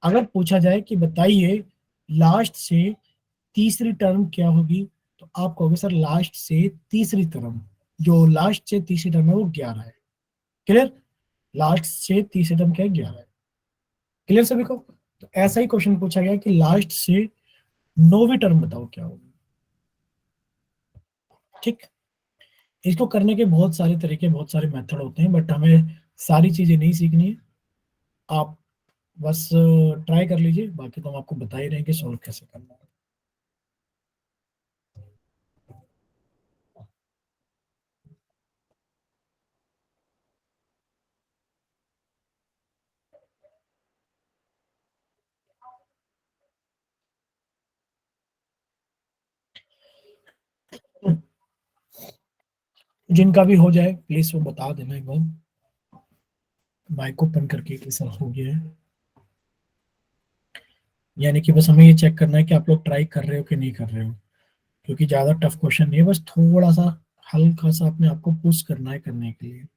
अगर पूछा जाए कि बताइए लास्ट से तीसरी टर्म क्या होगी, तो आप कहोगे सर लास्ट से तीसरी टर्म, जो लास्ट से तीसरी टर्म है वो 11 है। क्लियर? लास्ट से तीसरी टर्म क्या है? 11 है। क्लियर सभी को? तो ऐसा ही क्वेश्चन पूछा गया कि लास्ट से नौवीं टर्म बताओ क्या होगी। ठीक। इसको करने के बहुत सारे तरीके, बहुत सारे मेथड होते हैं, बट हमें सारी चीजें नहीं सीखनी है। आप बस ट्राई कर लीजिए, बाकी तो हम आपको बता ही रहे हैं कि सॉल्व कैसे करना है। जिनका भी हो जाए प्लीज वो बता देना एक बार माइक ओपन करके कि सर हो गया है। यानी कि बस हमें ये चेक करना है कि आप लोग ट्राई कर रहे हो कि नहीं कर रहे हो, क्योंकि ज्यादा टफ क्वेश्चन नहीं है, बस थोड़ा सा हल्का सा अपने आप को पुश करना है करने के लिए।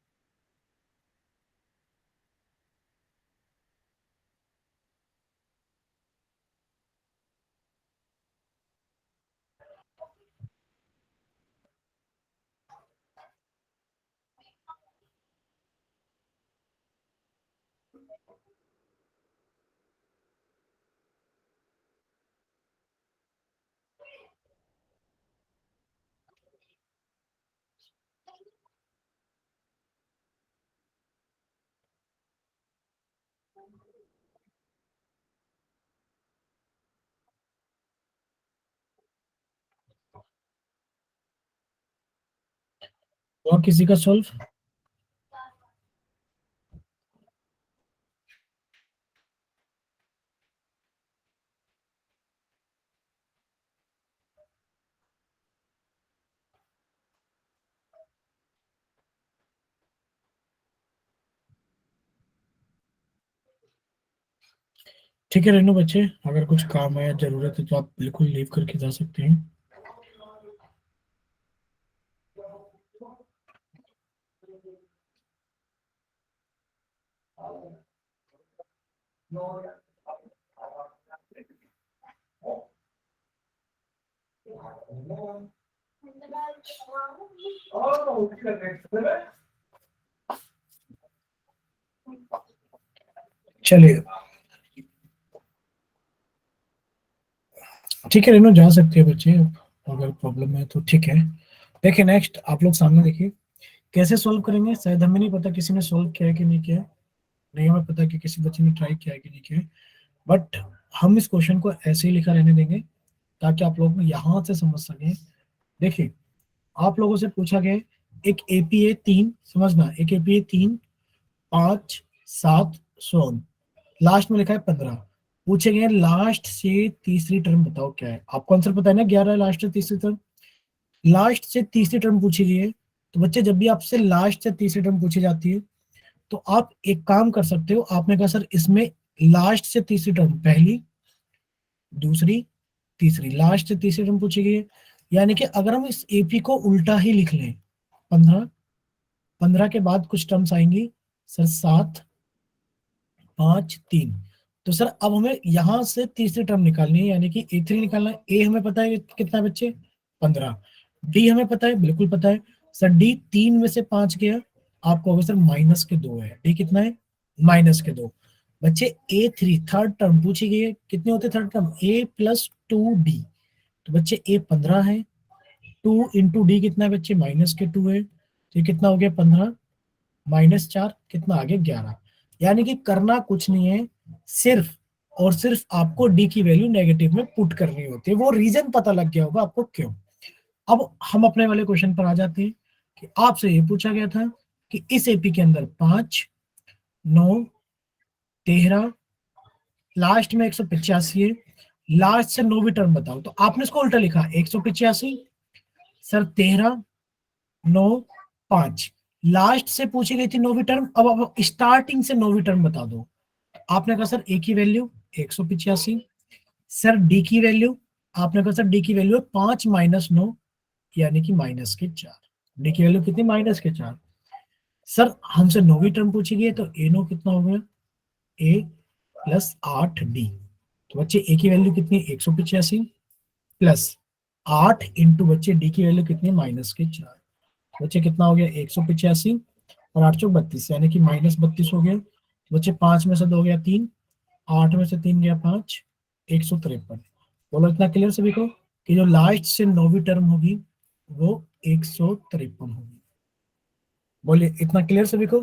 और किसी का सॉल्व? ठीक है रेनू बच्चे, अगर कुछ काम है या जरूरत है तो आप बिल्कुल लीव करके जा सकते हैं। चलिए ठीक है रेनू, जा सकते हैं बच्चे, अगर प्रॉब्लम है तो ठीक है। देखिए नेक्स्ट आप लोग सामने देखिए कैसे सॉल्व करेंगे। शायद हमें नहीं पता किसी ने सॉल्व किया है कि नहीं किया है, नहीं हमें पता कि किसी बच्चे ने ट्राई किया है कि नहीं किया है, बट हम इस क्वेश्चन को ऐसे ही लिखा रहने देंगे ताकि आप लोग यहां से समझ सकें। देखिए आप लोगों से पूछा गया है, एक एपीए तीन, समझना एक एपीए तीन, पांच, सात, 16, लास्ट में लिखा है 15। पूछे गए लास्ट से तीसरी टर्म बताओ क्या है। आपको आंसर पता है ना, 11 लास्ट से तीसरी टर्म। लास्ट से तीसरी टर्म पूछी गई है, तो बच्चे जब भी आपसे लास्ट से तीसरी टर्म पूछी जाती है तो आप एक काम कर सकते हो। आपने कहा सर इसमें लास्ट से तीसरी टर्म पहली, दूसरी, तीसरी, लास्ट से तीसरी टर्म पूछी गई है। यानी कि अगर हम इस एपी को उल्टा ही लिख लें, 15, 15 के बाद कुछ टर्म्स आएंगी सर, सात, पांच, तीन। तो सर अब हमें यहां से तीसरी टर्म निकालनी है, यानी कि ए थ्री निकालना है। ए हमें पता है कितना है बच्चे, 15। डी हमें पता है, बिल्कुल पता है सर। डी तीन में से पांच गया, आपको होगा सर माइनस के दो है। डी कितना है, माइनस के दो। बच्चे ए थ्री थर्ड टर्म पूछी गई है, कितने होते थर्ड टर्म, ए प्लस टू डी। तो बच्चे ए 15 है, टू इंटू डी कितना है बच्चे, माइनस के टू है, तो ये कितना हो गया 15, माइनस चार, कितना आ गया 11। यानी कि करना कुछ नहीं है, सिर्फ और सिर्फ आपको डी की वैल्यू नेगेटिव में पुट करनी होती है। वो रीजन पता लग गया होगा आपको क्यों। अब हम अपने वाले क्वेश्चन पर आ जाते हैं कि आपसे ये पूछा गया था कि इस एपी के अंदर 5, 9, 13, लास्ट में 185 है, लास्ट से नौवीं टर्म बताओ। तो आपने इसको उल्टा लिखा, 185 सर 13, 9, 5 लास्ट से पूछी गई थी नौवीं टर्म। अब स्टार्टिंग से नौवीं टर्म बता दो। आपने कहा सर ए की वैल्यू 185, सर डी की वैल्यू, आपने कहा सर डी की वैल्यू 5 - 9 यानी कि -4। डी की वैल्यू कितनी? -4। सर हमसे नौवीं टर्म पूछी गई है तो ए नो कितना हो गया? ए प्लस 8 डी। तो बच्चे ए की वैल्यू कितनी है? 185 प्लस 8 इंटू बच्चे डी की वैल्यू कितनी है? -4। बच्चे कितना हो गया? 185 और 8 चौक 32 यानी कि -32 हो गया। बच्चे 5 में से 2 गया 3, 8 में से 3 गया 5, 153। बोलो इतना क्लियर सभी को कि जो लास्ट से नौवीं टर्म होगी वो 153 होगी। बोलिए इतना क्लियर सभी को?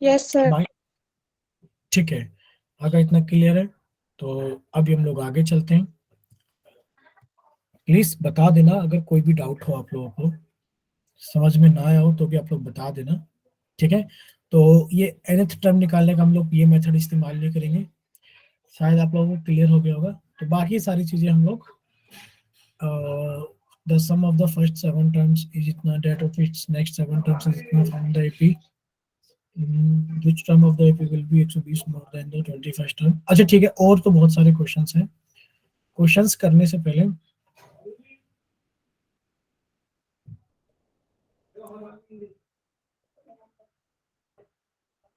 Yes sir. ठीक है, अगर इतना क्लियर है तो अभी हम लोग आगे चलते हैं। प्लीज बता देना अगर कोई भी डाउट हो आप लोगों को, समझ में ना आया हो तो भी आप लोग बता देना। ठीक है, तो ये nth टर्म निकालने का हम लोग ये मेथड इस्तेमाल नहीं करेंगे। शायद आप लोगों को क्लियर हो गया होगा। तो बाकी सारी चीजें हम लोग the sum of the first 7 terms is इतना, that of its next 7 terms is इतना from the AP, which term of the AP will be 120 more than the 21st term। अच्छा ठीक है, और तो बहुत सारे क्वेश्चंस हैं। क्वेश्चंस करने से पहले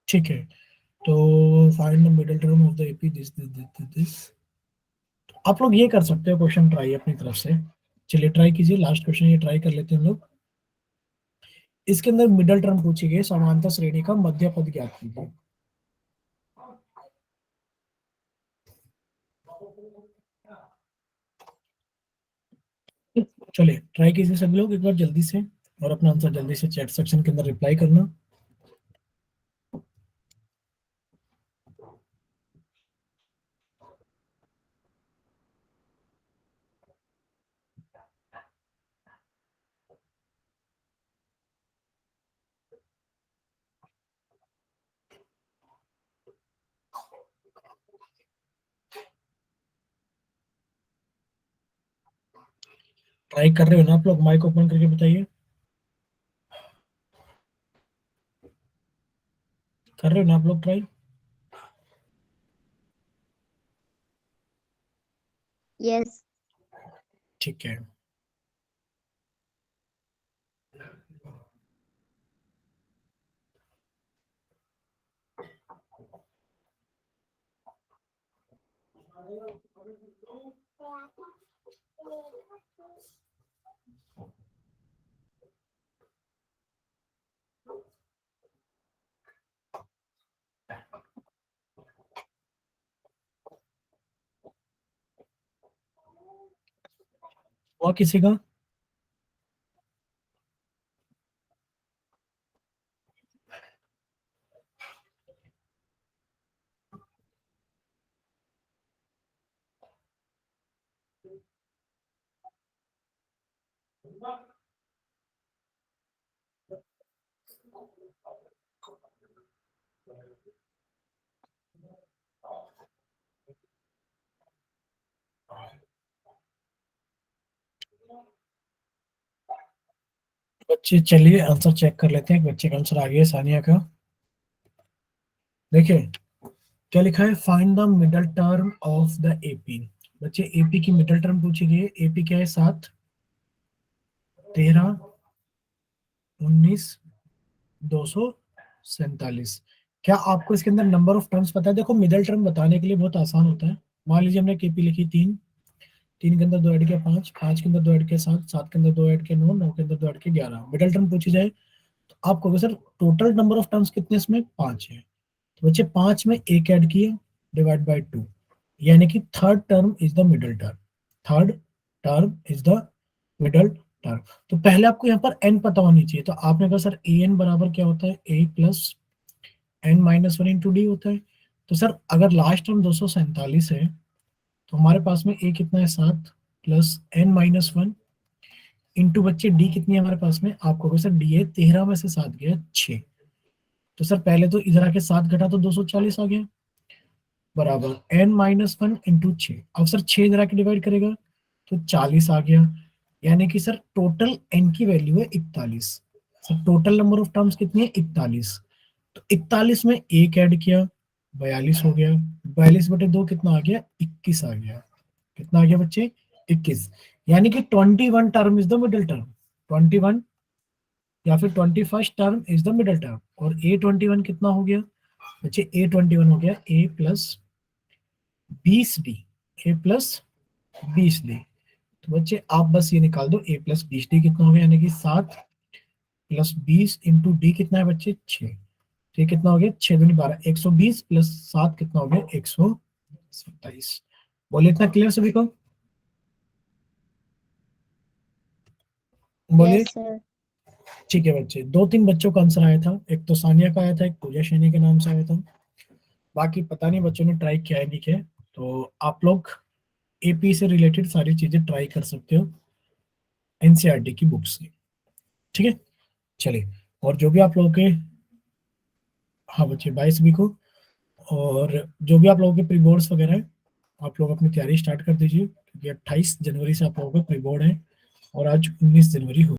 ठीक है, तो find the middle term of the AP this this this this. आप लोग ये कर सकते हो क्वेश्चन ट्राई अपनी तरफ से। चलिए ट्राई कीजिए, लास्ट क्वेश्चन ये ट्राई कर लेते हैं हम लोग। इसके अंदर मिडिल टर्म पूछी गई, समांतर श्रेणी का मध्य पद ज्ञात कीजिए। चलिए ट्राई कीजिए सभी लोग एक बार जल्दी से, और अपना आंसर जल्दी से चैट सेक्शन के अंदर रिप्लाई करना। ट्राई कर रहे हो ना आप लोग? माइक ओपन करके बताइए, कर रहे हो ना आप लोग ट्राई? यस। ठीक है, हुआ किसी का? बच्चे चलिए आंसर चेक कर लेते हैं। एक बच्चे का आंसर आ गया, सानिया का। देखिए क्या लिखा है, find the middle term of the AP. बच्चे एपी की मिडल टर्म पूछी गई है। एपी क्या है? 7, 13, 19, 247। क्या आपको इसके अंदर नंबर ऑफ टर्म्स पता है? देखो मिडल टर्म बताने के लिए बहुत आसान होता है। मान लीजिए हमने केपी लिखी 3, 3 के अंदर 2 ऐड किया 5, 5 के अंदर 2 ऐड किया 7, 7 के अंदर 2 ऐड किया 9, 9 के अंदर 2 ऐड किया 11। मिडल टर्म पूछी जाए तो आप कहोगे sir total number of terms कितने? इसमें 5 है। तो बच्चे 5 में एक ऐड किए, डिवाइड बाय 2, यानी कि third term is the middle term. Third term is the middle term. तो पहले आपको यहाँ पर n पता होनी चाहिए। तो आपने कहा सर ए एन बराबर क्या होता है? a plus n-1 into D होता है। तो सर अगर लास्ट टर्म 247 है तो हमारे पास में a कितना है? 7 प्लस n-1 इंटू बच्चे डी कितनी है हमारे पास में? आपको कहा सर डी है 13 में से 7 गया 6। तो सर पहले तो इधर आके 7 घटा तो 240 आ गया, बराबर n-1 इंटू 6। अब सर 6 इधर आके डिवाइड करेगा तो 40 आ गया, यानी कि सर टोटल n की वैल्यू है 41। Sir total number of terms कितनी है 41, तो 41 में एक ऐड किया 42 हो गया, 42/2 कितना आ गया 21 आ गया। कितना आ गया बच्चे 21, यानी कि 21 term is the middle term, 21 या फिर 21st term is the middle term. और A21 कितना हो गया बच्चे, A21 हो गया A plus 20D, A plus 20D। तो बच्चे आप बस ये निकाल दो A प्लस 20D कितना हो गया, यानी कि 7 प्लस 20 इंटू डी कितना है बच्चे 6। तो ये कितना हो गया 6 दूनी 12, 120 प्लस 7 कितना हो गया 127। बोलिए इतना क्लियर सभी को, बोलिए। Yes sir. ठीक है बच्चे, 2-3 बच्चों का आंसर आया था, एक तो सानिया का आया था, एक पूजा सैनी के नाम से आया था। बाकी पता नहीं बच्चों ने ट्राई किया है नहीं किया है। तो आप लोग एपी से रिलेटेड सारी चीजें ट्राई कर सकते हो एनसीईआरटी की बुक से, ठीक है। चलिए, और जो भी आप लोगों के, हाँ बच्चे 22 सभी को, और जो भी आप लोगों के प्री बोर्ड्स वगैरह है, आप लोग अपनी तैयारी स्टार्ट कर दीजिए, क्योंकि 28 जनवरी से आप लोगों का प्री बोर्ड है और आज 19 जनवरी हो